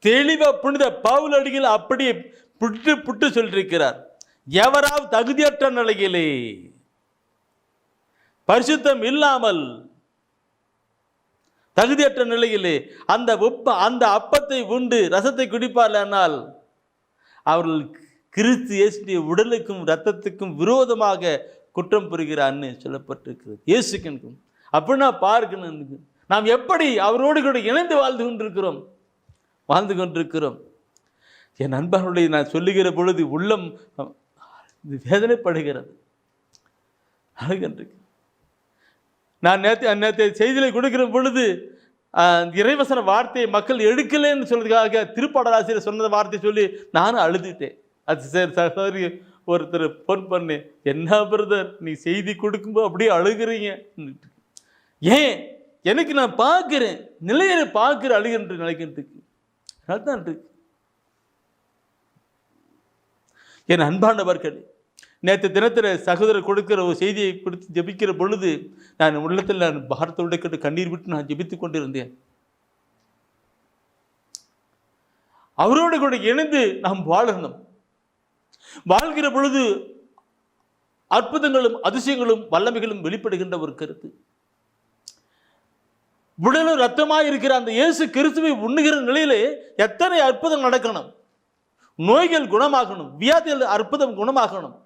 தெளிவாக புனித பவுல் அடிகள் அப்படியே புட்டு சொல்லியிருக்கிறார். எவராவது தகுதியற்ற நிலையிலே, பரிசுத்தம் இல்லாமல் தகுதியற்ற நிலையிலே அந்த அப்பத்தை உண்டு ரசத்தை குடிப்பார்கள், அவர்கள் கிறிஸ்து இயேசுடைய உடலுக்கும் இரத்தத்துக்கும் விரோதமாக குற்றம் புரிகிறான்னு சொல்லப்பட்டிருக்கிறது. இயேசுக்கும் அப்படின்னா பார்க்கணும், நாம் எப்படி அவரோடு கூட இணைந்து வாழ்ந்து கொண்டிருக்கிறோம். என் நண்பர்களுடைய நான் சொல்லுகிற பொழுது உள்ளம் வேதனைப்படுகிறது. நான் நேற்று செய்தியில் கொடுக்கிற பொழுது இறைவசன வார்த்தையை மக்கள் எடுக்கலன்னு சொல்றதுக்காக திருப்பாடலாசிரியர் சொன்ன வார்த்தையை சொல்லி நானும் அழுதுட்டேன். அது சரி சகோதரி ஒருத்தர் ஃபோன் பண்ணு, என்ன பிரதர் நீ செய்தி கொடுக்கும்போது அப்படியே அழுகிறீங்க. ஏன் எனக்கு நான் பார்க்கிறேன், நிலையை பார்க்கிற அழுகின்ற நினைக்கிறதுக்கு அதுதான் இருக்கு. என் அன்பானவர்களே, நேற்று தினத்தில் சகோதரர் கொடுக்கிற ஒரு செய்தியை கொடுத்து ஜெபிக்கிற பொழுது நான் உள்ளத்தில் பாரத்தோடு கேட்டு கண்ணீர் விட்டு நான் ஜெபித்துக் கொண்டிருந்தேன். அவரோடு கூட இணைந்து நாம் வாழணும். வாழ்கிற பொழுது அற்புதங்களும் அதிசயங்களும் வல்லமைகளும் வெளிப்படுகின்ற ஒரு கருத்து. உடலும் ரத்தமாக இருக்கிற அந்த இயேசு கிறிஸ்துவை உண்ணுகிற நிலையிலே எத்தனை அற்புதம் நடக்கணும், நோய்கள் குணமாகணும், வியாதிகள் அற்புதம் குணமாகணும்.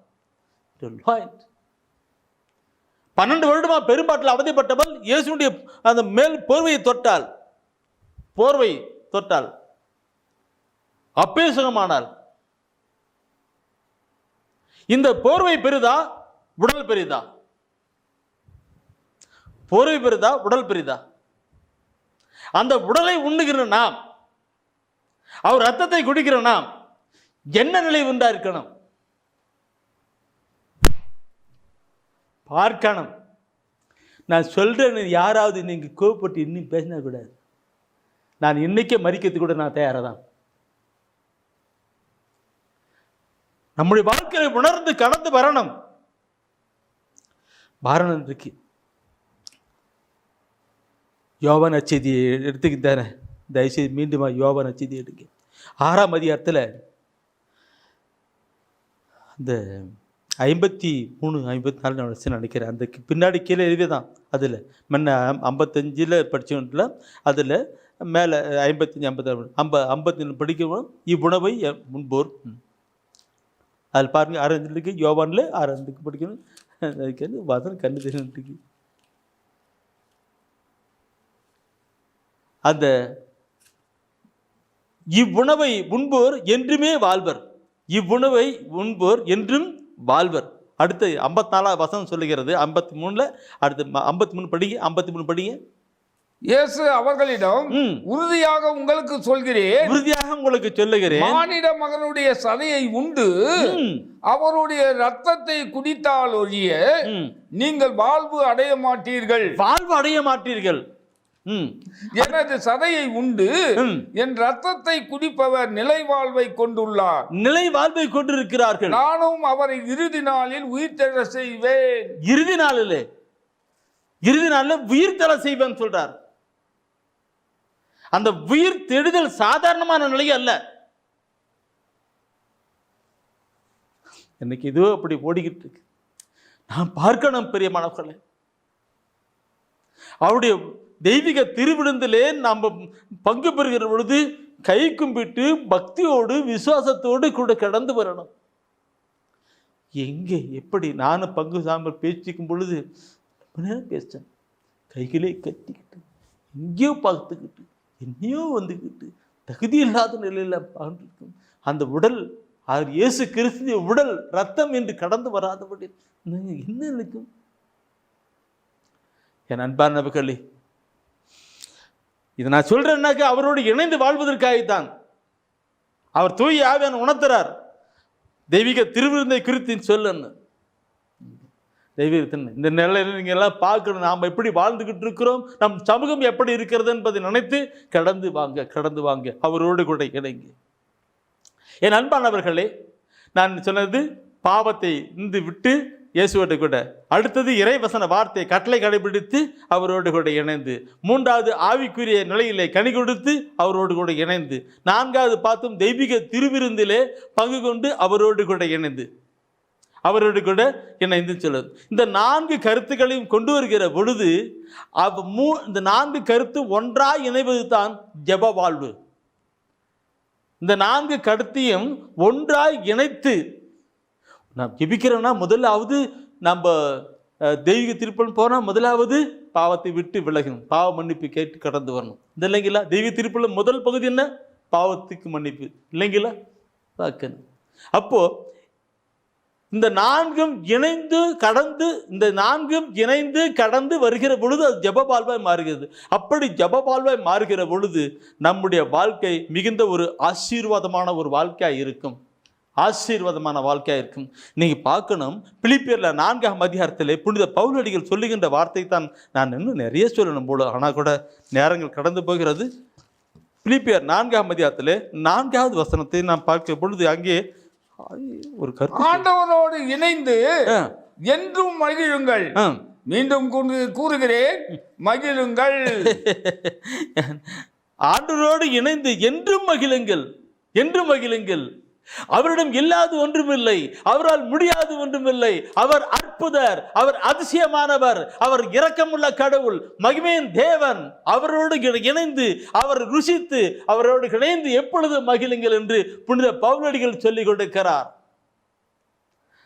12 வருடமா பெரும்பாட்டில் அவதிப்பட்டவள் இயேசுடைய அந்த மேல் போர்வை தொட்டால் அப்பே சுகமானார். இந்த போர்வை பெரிதா, உடல் பெரிதா? போர்வை பெரிதா, உடல் பெரிதா? அந்த உடலை உண்ணுகிற நாம், அவர் ரத்தத்தை குடிக்கிற நாம் என்ன நிலை உண்டா இருக்கணும்? பார்க்கணும். நான் சொல்றேன்னு யாராவது நீங்க கோவப்பட்டு இன்னும் பேசினா கூடாது. நான் இன்னைக்கே மறிக்கிறது கூட நான் தயாராதான். நம்முடைய வாழ்க்கையை உணர்ந்து கடந்து வரணும். வாரணம் இருக்கு. யோவான் நற்செய்தியை எடுத்துக்கிட்டானே, தயவுசெய்து மீண்டும் யோவான் நற்செய்தியை எடுக்க. 6ஆம் அதிகாரத்தில் அந்த 53, 54 நினைக்கிறேன். அந்த பின்னாடி கீழே எழுதிதான். அதில் முன்ன 55 படிச்சோம்ல, அதில் மேலே 55, 56, 54 படிக்கவும் இவ்வுணவை முன்போர். அதில் பாருங்க, 6 யோவானில் 6 படிக்கணும். அதுக்கு வசனம் கண்ணு தெரியும். அந்த இவ்வுணவை உண்போர் என்றுமே வாழ்வர். இவ்வுணவை உண்போர் என்றும் வாழ்வர். அடுத்து 54 வசனம் சொல்லுகிறது. 53 அடுத்து 53 படிங்க. 53 படிங்க. இயேசு அவர்களிடம், உறுதியாக உங்களுக்கு சொல்கிறேன், உறுதியாக உங்களுக்கு சொல்லுகிறேன், மானிட மகனுடைய சதையை உண்டு அவருடைய ரத்தத்தை குடித்தால் ஒழிய நீங்கள் வாழ்வு அடைய மாட்டீர்கள். வாழ்வு அடைய மாட்டீர்கள். எனது சதையை உண்டு என் ரத்தத்தை குடிப்பவர் நிலை வாழ்வை கொண்டுள்ளார். நிலை வாழ்வை கொண்டிருக்கிறார்கள். நானும் அவரை இறுதி நாளில் உயிர்த்தெழ செய்வேன். இறுதி நாளில் உயிர்த்தெழ செய்வேன் சொல்றார். அந்த உயிர் தெழுதல் சாதாரணமான நிலை அல்ல. இன்னைக்கு இதுவோ அப்படி ஓடிக்கிட்டு இருக்கு. நான் பார்க்கணும் பெரியமானவர்களே, அவருடைய தெய்வீக திருவிருந்திலே நாம் பங்கு பெறுகிற பொழுது கை கும்பிட்டு பக்தியோடு விசுவாசத்தோடு கூட கடந்து வரணும். எங்கே எப்படி? நானும் பங்கு சாம்பல் பேசிக்கும் பொழுது பேசினேன், கைகளே கட்டிக்கிட்டு எங்கேயோ பார்த்துக்கிட்டு என்னையோ வந்துக்கிட்டு தகுதி இல்லாத நிலையில் பார்த்துருக்கும். அந்த உடல் இயேசு கிறிஸ்துவின் உடல் ரத்தம் என்று கடந்து வராதபடி என்ன நினைக்கும்? என் அன்பானவர்களே, இதை நான் சொல்றேன்னாக்க அவரோடு இணைந்து வாழ்வதற்காகத்தான். அவர் தூய ஆவியானவர் உணர்த்துறார், தெய்வீக திருவிருந்தை குறித்து சொல்லுன்னு. தெய்வீகத்தின் இந்த நிலையில நீங்க எல்லாம் பார்க்கணும், நாம் எப்படி வாழ்ந்துகிட்டு இருக்கிறோம், நம் சமூகம் எப்படி இருக்கிறது என்பதை நினைத்து கடந்து வாங்க, அவரோடு கூட இணைங்க. என் அன்பானவர்களே, நான் சொன்னது பாவத்தை விட்டு இயேசுவோடு கூட, அடுத்தது இறைவசன வார்த்தை கட்டளை கடைபிடித்து அவரோடு கூட இணைந்து, 3வது ஆவிக்குரிய நிலையிலே கனி கொடுத்து அவரோடு கூட இணைந்து, 4வது பார்த்தும் தெய்வீக திருவிருந்திலே பங்கு கொண்டு அவரோடு கூட இணைந்து சொல்லுது. இந்த 4 கருத்துக்களையும் கொண்டு வருகிற பொழுது இந்த 4 கருத்து ஒன்றாய் இணைவது தான் ஜெப வாழ்வு. இந்த 4 கருத்தையும் ஒன்றாய் இணைத்து நாம் ஜெபிக்கிறோம்னா, முதலாவது நம்ம தெய்வீக திருப்பல் போனால் முதலாவது பாவத்தை விட்டு விலகணும், பாவ மன்னிப்பு கேட்டு கடந்து வரணும். இந்த இல்லைங்களா? தெய்வீக திருப்பல் முதல் பகுதி என்ன? பாவத்துக்கு மன்னிப்பு இல்லைங்களா? பார்க்கணும். அப்போ இந்த 4ம் இணைந்து கடந்து வருகிற பொழுது அது ஜெப வாழ்வாய் மாறுகிறது. அப்படி ஜெப வாழ்வாய் மாறுகிற பொழுது நம்முடைய வாழ்க்கை மிகுந்த ஒரு ஆசீர்வாதமான ஒரு வாழ்க்கையாக இருக்கும். நீங்க பார்க்கணும், பிலிப்பியர்ல 4ஆம் அதிகாரத்திலே புனித பவுலடிகள் சொல்லுகின்ற வார்த்தை தான். நான் இன்னும் நிறைய சொல்லணும் போல, ஆனால் கூட நேரங்கள் கடந்து போகிறது. பிலிப்பியர் 4ஆம் அதிகாரத்திலே 4வது வசனத்தை நாம் பார்க்கிற பொழுது அங்கே ஒரு கருத்து, ஆண்டவரோடு இணைந்து என்றும் மகிழுங்கள். மீண்டும் கூறுகிறேன், மகிழுங்கள். ஆண்டவரோடு இணைந்து என்றும் மகிழுங்கள். அவரிடம் இல்லாத ஒன்றுமில்லை, அவரால் முடியாது ஒன்றுமில்லை. அவர் அற்புதர், அவர் அதிசயமானவர், அவர் இரக்கமுள்ள கடவுள், மகிமையின் தேவன். அவரோடு இணைந்து அவர் ருசித்து அவரோடு இணைந்து எப்பொழுது மகிழுங்கள் என்று புனித பவுலடிகள் சொல்லிக் கொடுக்கிறார்.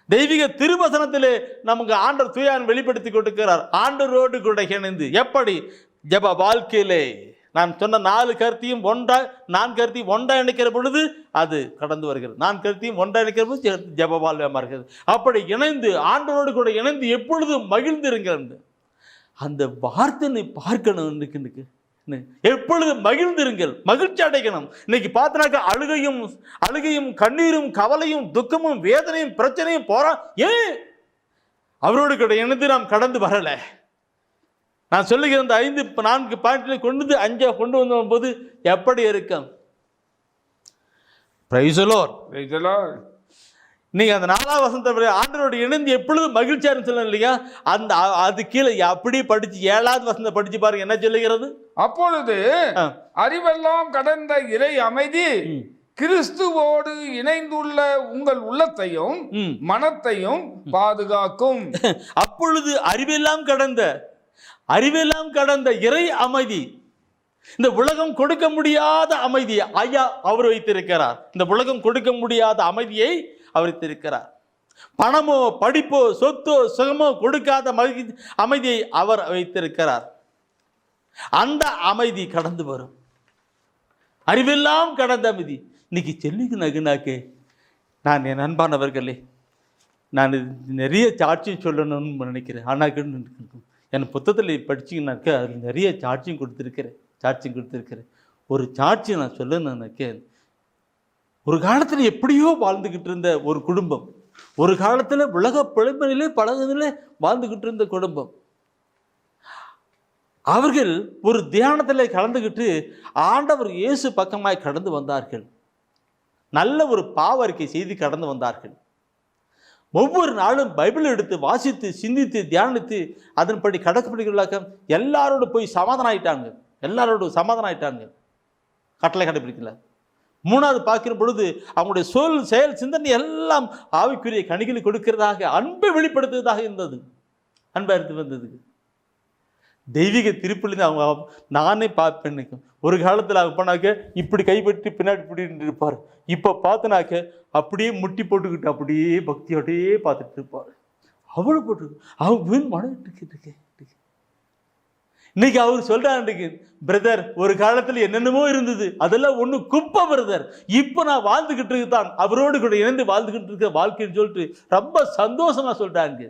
தெய்வீக திருவசனத்திலே நமக்கு ஆண்டவர் தூயான் வெளிப்படுத்தி கொடுக்கிறார். ஆண்டவரோடு கூட இணைந்து எப்படி? ஜெப வாழ்க்கையிலே நான் சொன்ன 4 கருத்தையும் நான் கருத்தையும் ஒன்றா இணைக்கிற பொழுது அது கடந்து வருகிறது. நான் கருத்தையும் ஒன்றா இணைக்கிற பொழுது ஜெப வாழ்வாக மாறுகிறது. அப்படி இணைந்து ஆண்டவரோடு கூட இணைந்து எப்பொழுதும் மகிழ்ந்திருங்கள். அந்த வார்த்தை பார்க்கணும். இன்னைக்கு எப்பொழுது மகிழ்ந்திருங்கள், மகிழ்ச்சி அடைக்கணும். இன்னைக்கு பார்த்தனாக்கா அழுகையும் கண்ணீரும் கவலையும் துக்கமும் வேதனையும் பிரச்சனையும் ஏன் அவரோடு கூட இணைந்து நாம் கடந்து வரல? நான் சொல்லுகிற அந்த 4 பாயிண்ட்ல கொண்டு 5 கொண்டு வந்தபோது எப்படி இருக்கும்? Praise the Lord, praise the Lord. நீங்க அந்த 4ஆம் வசனத்தை ஆண்டவரோடு இணைந்து எப்பொழுதும் மகிழ்ச்சியா சொல்லணும் இல்லையா? அது கீழே அப்படி படிச்சு 7ஆவது வசனத்தை படிச்சு பாருங்க, என்ன சொல்லுகிறது? அப்பொழுது அறிவெல்லாம் கடந்த இறை அமைதி கிறிஸ்துவோடு இணைந்துள்ள உங்கள் உள்ளத்தையும் மனத்தையும் பாதுகாக்கும். அப்பொழுது அறிவெல்லாம் கடந்த இறை அமைதி, இந்த உலகம் கொடுக்க முடியாத அமைதியை ஐயா அவர் வைத்திருக்கிறார். இந்த உலகம் கொடுக்க முடியாத அமைதியை அவர் வைத்திருக்கிறார். பணமோ படிப்போ சொத்தோ சுகமோ கொடுக்காத அமைதியை அவர் வைத்திருக்கிறார். அந்த அமைதி கடந்து வரும். அறிவெல்லாம் கடந்த அமைதி. இன்னைக்கு சொல்லிக்கு நான் என் அன்பானவர்களே, நான் நிறைய சாட்சியம் சொல்லணும்னு நினைக்கிறேன். ஆனால் என் புத்தகத்தில் படிச்சிங்கனாக்க அதில் நிறைய சாட்சியம் கொடுத்துருக்கிறேன். ஒரு சாட்சியை நான் சொல்லணும்னாக்க, ஒரு காலத்தில் எப்படியோ வாழ்ந்துக்கிட்டு இருந்த ஒரு குடும்பம், ஒரு காலத்தில் உலக பிழைப்பிலே பழகுதிலே வாழ்ந்துக்கிட்டு இருந்த குடும்பம், அவர்கள் ஒரு தியானத்தில் கலந்துக்கிட்டு ஆண்டவர் இயேசு பக்கமாய் கடந்து வந்தார்கள். நல்ல ஒரு பாவ அறிக்கை செய்து கடந்து வந்தார்கள். ஒவ்வொரு நாளும் பைபிள் எடுத்து வாசித்து சிந்தித்து தியானித்து அதன்படி கடைப்பிடிக்கலாக்க எல்லாரோடு போய் சமாதானம் ஆயிட்டாங்க. கட்டளை கடைப்பிடிக்கல. 3வது பார்க்கிற பொழுது அவங்களுடைய செயல் சிந்தனை எல்லாம் ஆவிக்குரிய கனிகளை கொடுக்கிறதாக, அன்பை வெளிப்படுத்துவதாக இருந்தது. அன்பா எடுத்து வந்தது. தெய்வீக திருப்பலின்னு அவங்க நானே பார்ப்பேன். ஒரு காலத்தில் அவங்க போனாக்க இப்படி கைப்பற்றி பின்னாடி பிடிட்டு இருப்பார். இப்போ பார்த்தனாக்க அப்படியே முட்டி போட்டுக்கிட்டு அப்படியே பக்தியோடையே பார்த்துட்டு இருப்பார். அவ்வளோ போட்டு அவங்க வீண் மனவிட்டு இன்னைக்கு அவர் சொல்றாரு, பிரதர் ஒரு காலத்தில் என்னென்னமோ இருந்தது, அதெல்லாம் ஒண்ணு குப்பை பிரதர், இப்போ நான் வாழ்ந்துகிட்டு இருக்குதான் அவரோடு கூட இணைந்து வாழ்ந்துகிட்டு இருக்க வாழ்க்கைன்னு சொல்லிட்டு ரொம்ப சந்தோஷமா சொல்றாங்க.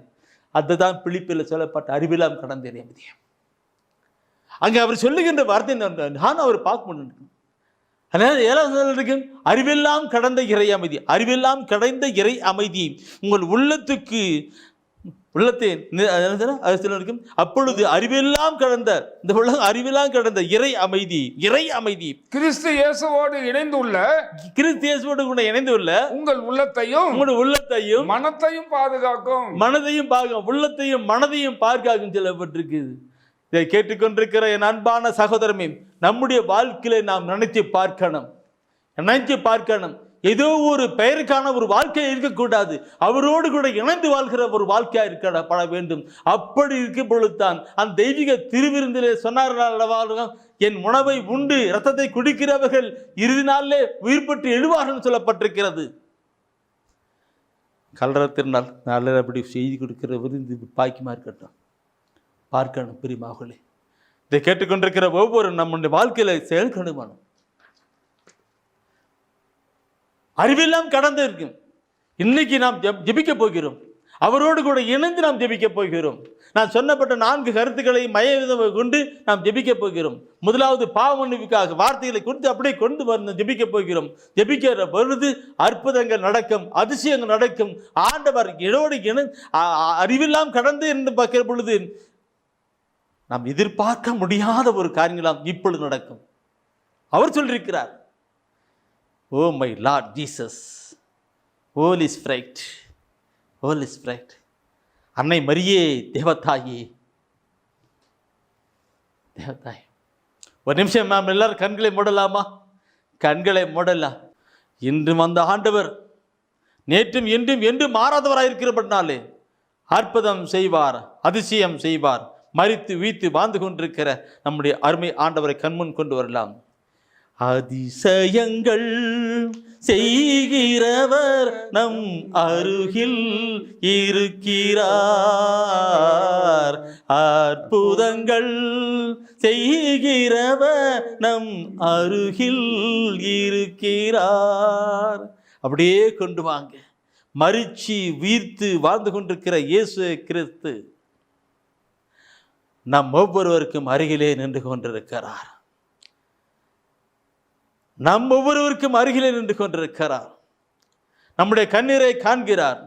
அதுதான் பிலிப்பில் சொல்லப்பட்ட அறிவெல்லாம் கடந்த இறை அமைதி. அங்க அவர் சொல்லுகின்ற வார்த்தை நான் அவர் பார்க்க முடியும். அதனால 7வது இருக்கு, அறிவெல்லாம் கடந்த இறை அமைதி. அறிவெல்லாம் கடந்த இறை அமைதி உங்கள் அப்பொழுது அறிவெல்லாம் கடந்த இந்த உலகம் அறிவெல்லாம் கடந்த இறை அமைதி கிறிஸ்து இயேசுவோடு இணைந்துள்ள உங்கள் உள்ளத்தையும் மனத்தையும் பாதுகாக்கும். உள்ளத்தையும் மனதையும் பாதுகாக்கும் சொல்லப்பட்டிருக்கு. இதை கேட்டுக்கொண்டிருக்கிற என் அன்பான சகோதரமே, நம்முடைய வாழ்க்கையில நாம் நினைச்சு பார்க்கணும். ஏதோ ஒரு பெயருக்கான ஒரு வாழ்க்கையை இருக்கக்கூடாது. அவரோடு கூட இணைந்து வாழ்கிற ஒரு வாழ்க்கையா இருக்கப்பட வேண்டும். அப்படி இருக்கும் பொழுதுதான் அந்த தெய்வீக திருவிருந்திலே சொன்னார்கள், என் உணவை உண்டு இரத்தத்தை குடிக்கிறவர்கள் இறுதி நாளிலே உயிர் பெற்று எழுவார்கள் சொல்லப்பட்டிருக்கிறது. கல்லறை திருநாள் நாளில் அப்படி செய்தி கொடுக்கிற விருந்து பாக்கியமா இருக்கட்டும். பார்க்கணும் பிரியமாகலே. இதை கேட்டுக்கொண்டிருக்கிற ஒவ்வொரு நம்முடைய வாழ்க்கையில செயல்கணுமானும் அறிவெல்லாம் கடந்து இருக்கும். இன்னைக்கு நாம் ஜெபிக்க போகிறோம். அவரோடு கூட இணைந்து நாம் ஜெபிக்க போகிறோம். நான் சொன்னப்பட்ட 4 கருத்துக்களை மைய கொண்டு நாம் ஜெபிக்க போகிறோம். முதலாவது பாவ மன்னிப்புக்காக வார்த்தைகளை கொடுத்து அப்படியே கொண்டு வந்து ஜெபிக்க போகிறோம். ஜெபிக்கிற பொழுது அற்புதங்கள் நடக்கும், அதிசயங்கள் நடக்கும். ஆண்டவர் இதோடு அறிவெல்லாம் கடந்து என்று பார்க்கிற பொழுது நாம் எதிர்பார்க்க முடியாத ஒரு காரியங்களாம் இப்பொழுது நடக்கும். அவர் சொல்லியிருக்கிறார், oh my Lord Jesus, Holy Spirit, அன்னை மரியே தேவதாயே. ஒரு நிமிஷம் நாம் எல்லாரும் கண்களை மூடலாமா? கண்களை மூடலாம். இன்றும் அந்த ஆண்டவர் நேற்றும் என்றும் என்றும் மாறாதவராயிருக்கிறபடினாலே அற்புதம் செய்வார், அதிசயம் செய்வார். மரித்து வீத்து வாழ்ந்து கொண்டிருக்கிற நம்முடைய அருமை ஆண்டவரை கண்முன் கொண்டு வரலாம். அதிசயங்கள் செய்கிறவர் நம் அருகில் இருக்கிறார். அற்புதங்கள் செய்கிறவர் நம் அருகில் இருக்கிறார். அப்படியே கொண்டு வாங்க. மரிச்சி வீர்த்து வாழ்ந்து கொண்டிருக்கிற இயேசு கிறிஸ்து நம் ஒவ்வொருவருக்கும் அருகிலே நின்று கொண்டிருக்கிறார். நம் ஒவ்வொருவருக்கும் அருகிலே நின்று கொண்டிருக்கிறார். நம்முடைய கண்ணீரை காண்கிறார்,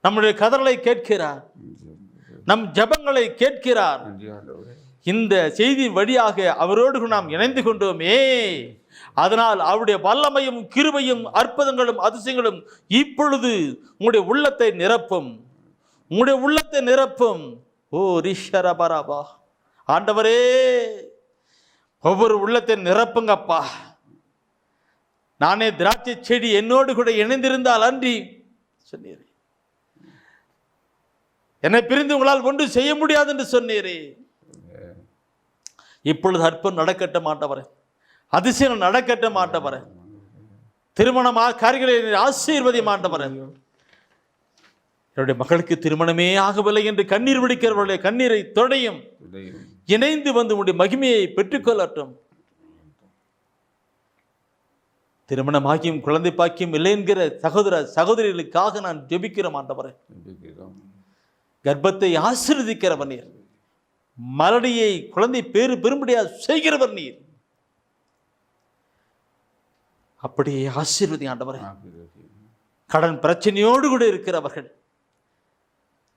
நம்முடைய கதறலை கேட்கிறார், நம் ஜபங்களை கேட்கிறார். இந்த செய்தி வழியாக அவரோடு நாம் இணைந்து கொண்டோமே, அதனால் அவருடைய வல்லமையும் கிருபையும் அற்புதங்களும் அதிசயங்களும் இப்பொழுது உங்களுடைய உள்ளத்தை நிரப்பும், உங்களுடைய உள்ளத்தை நிரப்பும். ஓ ரிஷரபரபா, ஆண்டவரே ஒவ்வொரு உள்ளத்தை நிரப்புங்கப்பா. நானே திராட்சை செடி என்னோடு கூட இணைந்திருந்தால் அன்றி சொன்னீரே, என்னை பிரிந்து உங்களால் ஒன்று செய்ய முடியாது என்று சொன்னீரே. இப்பொழுது அற்புதம் நடக்கட்ட மாட்டவரே, அதிசயம் நடக்கட்ட மாட்டவரே, திருமணமாக காரியங்களை ஆசீர்வதி மாட்டவரே. என்னுடைய மகளுக்கு திருமணமே ஆகவில்லை என்று கண்ணீர் விடுக்கிறவர்களுடைய கண்ணீரை தொடையும், இணைந்து வந்து உங்களுடைய மகிமையை பெற்றுக்கொள்ளட்டும். திருமணமாகியும் குழந்தை பாக்கியம் இல்லை என்கிற சகோதர சகோதரிகளுக்காக நான் ஜெபிக்கிறோம் ஆண்டவரே. கர்ப்பத்தை ஆசீர்வதிக்கிறவர் நீர், மலடியை குழந்தை பேறு பெரும்படியாக செய்கிறவர் நீர். அப்படியே ஆசீர்வதி ஆண்டவரே. கடன் பிரச்சனையோடு கூட இருக்கிறவர்கள்,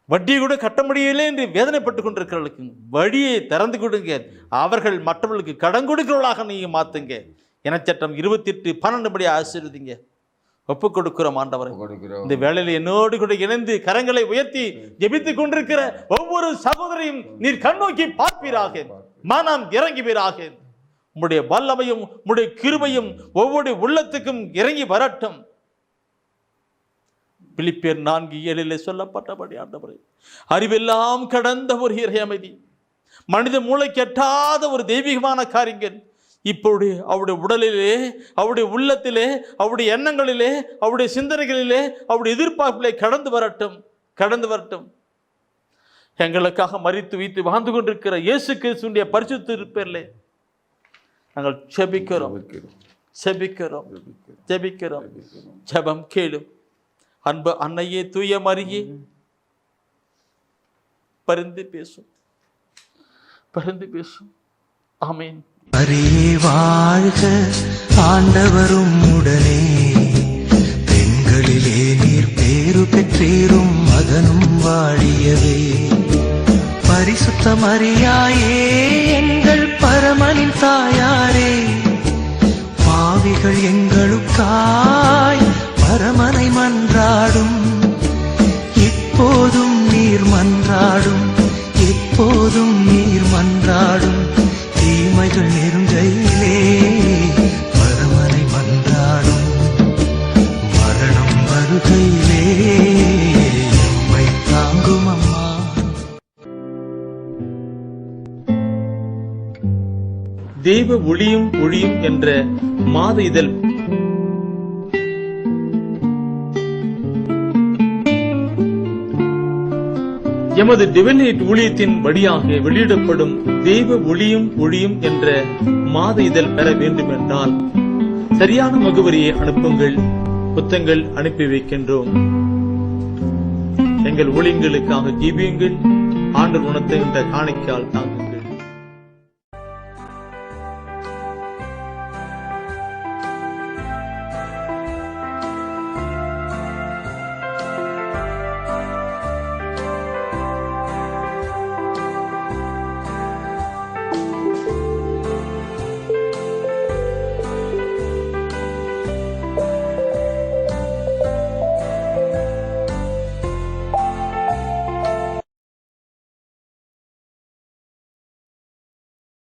வட்டியை கூட கட்ட முடியவில்லை என்று வேதனைப்பட்டுக் கொண்டிருக்கிறவர்களுக்கு வழியை திறந்து கொடுங்க. அவர்கள் மற்றவர்களுக்கு கடன் கொடுக்கிறவர்களாக நீங்க மாத்துங்க. இனச்சட்டம் 28:12 படி ஆசீர்வதிங்க. ஒப்புக் கொடுக்கிறோம் ஆண்டவரே. இந்த வேளையில் என்னோடு கூட இணைந்து கரங்களை உயர்த்தி ஜெபித்துக் கொண்டிருக்கிற ஒவ்வொரு சகோதரையும் நீர் கண்ணோக்கி பார்ப்பீராக, மனம் இறங்குவீராக. உம்முடைய வல்லமையும் உம்முடைய கிருபையும் ஒவ்வொரு உள்ளத்துக்கும் இறங்கி வரட்டும். பிலிப்பியர் 4:7 சொல்லப்பட்டபடி ஆண்டவரே, அறிவெல்லாம் கடந்த ஒரு இறை அமைதி, மனித மூளைக்கு எட்டாத ஒரு தெய்வீகமான காரியங்கள் இப்போது அவருடைய உடலிலே, அவருடைய உள்ளத்திலே, அவருடைய எண்ணங்களிலே, அவருடைய சிந்தனைகளிலே, அவருடைய எதிர்பார்ப்பிலே கடந்து வரட்டும், கடந்து வரட்டும். எங்களுக்காக மரித்து வைத்து வாழ்ந்து கொண்டிருக்கிற இயேசு கிறிஸ்துவின் பரிசுத்த திருப்பேரிலே நாங்கள் ஜெபிக்கிறோம், ஜெபிக்கிறோம், ஜெபிக்கிறோம். ஜெபம் கேளும். அன்பு அன்னையே, தூய மரியே, பரிந்து பேசும், பரிந்து பேசும். ஆமென். மரியே வாழ்க, ஆண்டவரும் உடனே, பெண்களிலே நீர் பேறு பெற்றீரும், மகனும் வாழியவே. பரிசுத்த மரியாயே, எங்கள் பரமனின் தாயாரே, பாவிகள் எங்களுக்காய் பரமனை மன்றாடும். இப்போதும் நீர் மன்றாடும், எப்போதும் நீர் மன்றாடும். தீமைகள் நெருங்கையிலே பரமனை மன்றாடும். மரணம் வருகையிலே எம்மை தாங்கும் அம்மா. தெய்வ ஒளியும் ஒளியும் என்ற மாத இதழ் எமது டிவைன் ஊழியத்தின் வழியாக வெளியிடப்படும் தெய்வ ஒளியும் ஒளியும் என்ற மாத இதழ் பெற வேண்டும் என்றால் சரியான முகவரியை அனுப்புங்கள். புத்தகங்கள் அனுப்பி வைக்கின்றோம். எங்கள் ஊழியங்களுக்காக ஜீவியுங்கள். ஆண்டவர் உணர்த்துகின்ற காணிக்கையால் தாங்க.